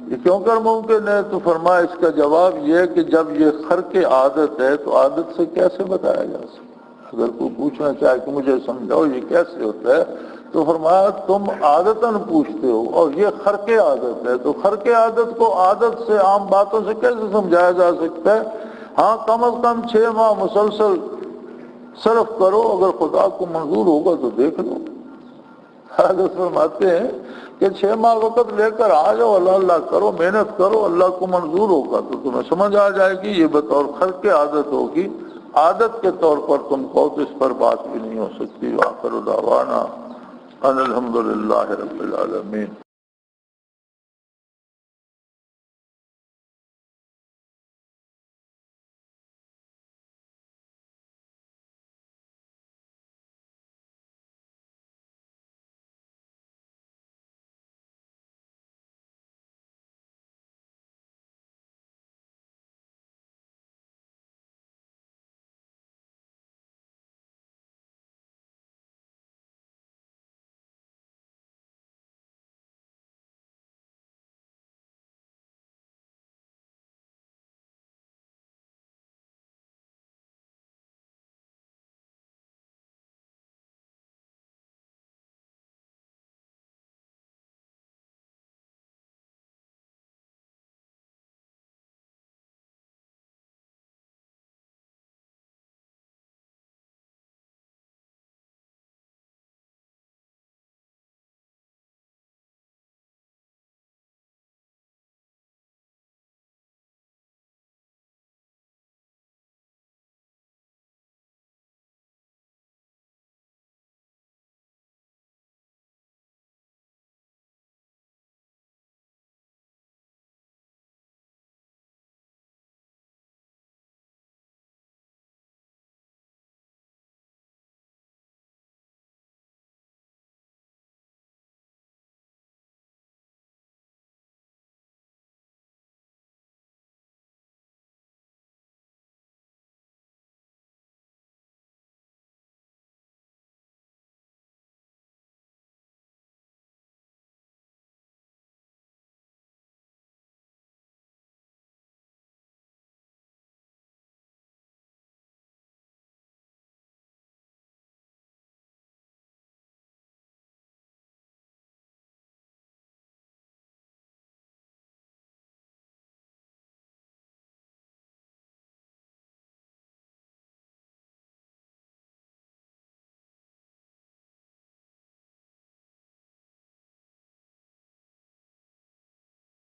یہ کیوں کر ممکن ہے، تو فرمایا اس کا جواب یہ ہے کہ جب یہ خرق عادت ہے تو عادت سے کیسے بتایا جا سکتا؟ اگر کوئی پوچھنا چاہے کہ مجھے سمجھاؤ یہ کیسے ہوتا ہے، تو فرمایا تم عادتاً پوچھتے ہو اور یہ خرق عادت ہے، تو خرق عادت کو عادت سے، عام باتوں سے کیسے سمجھایا جا سکتا ہے؟ ہاں کم از کم 6 ماہ مسلسل صرف کرو، اگر خدا کو منظور ہوگا تو دیکھ لو۔ حضرت فرماتے ہیں کہ 6 ماہ وقت لے کر آ جاؤ، اللہ اللہ کرو، محنت کرو، اللہ کو منظور ہوگا تو تمہیں سمجھ آ جائے گی۔ یہ بطور خرق عادت ہوگی، عادت کے طور پر تم کہو تو اس پر بات بھی نہیں ہو سکتی۔ وآخر دعوانا ان الحمدللہ رب العالمین۔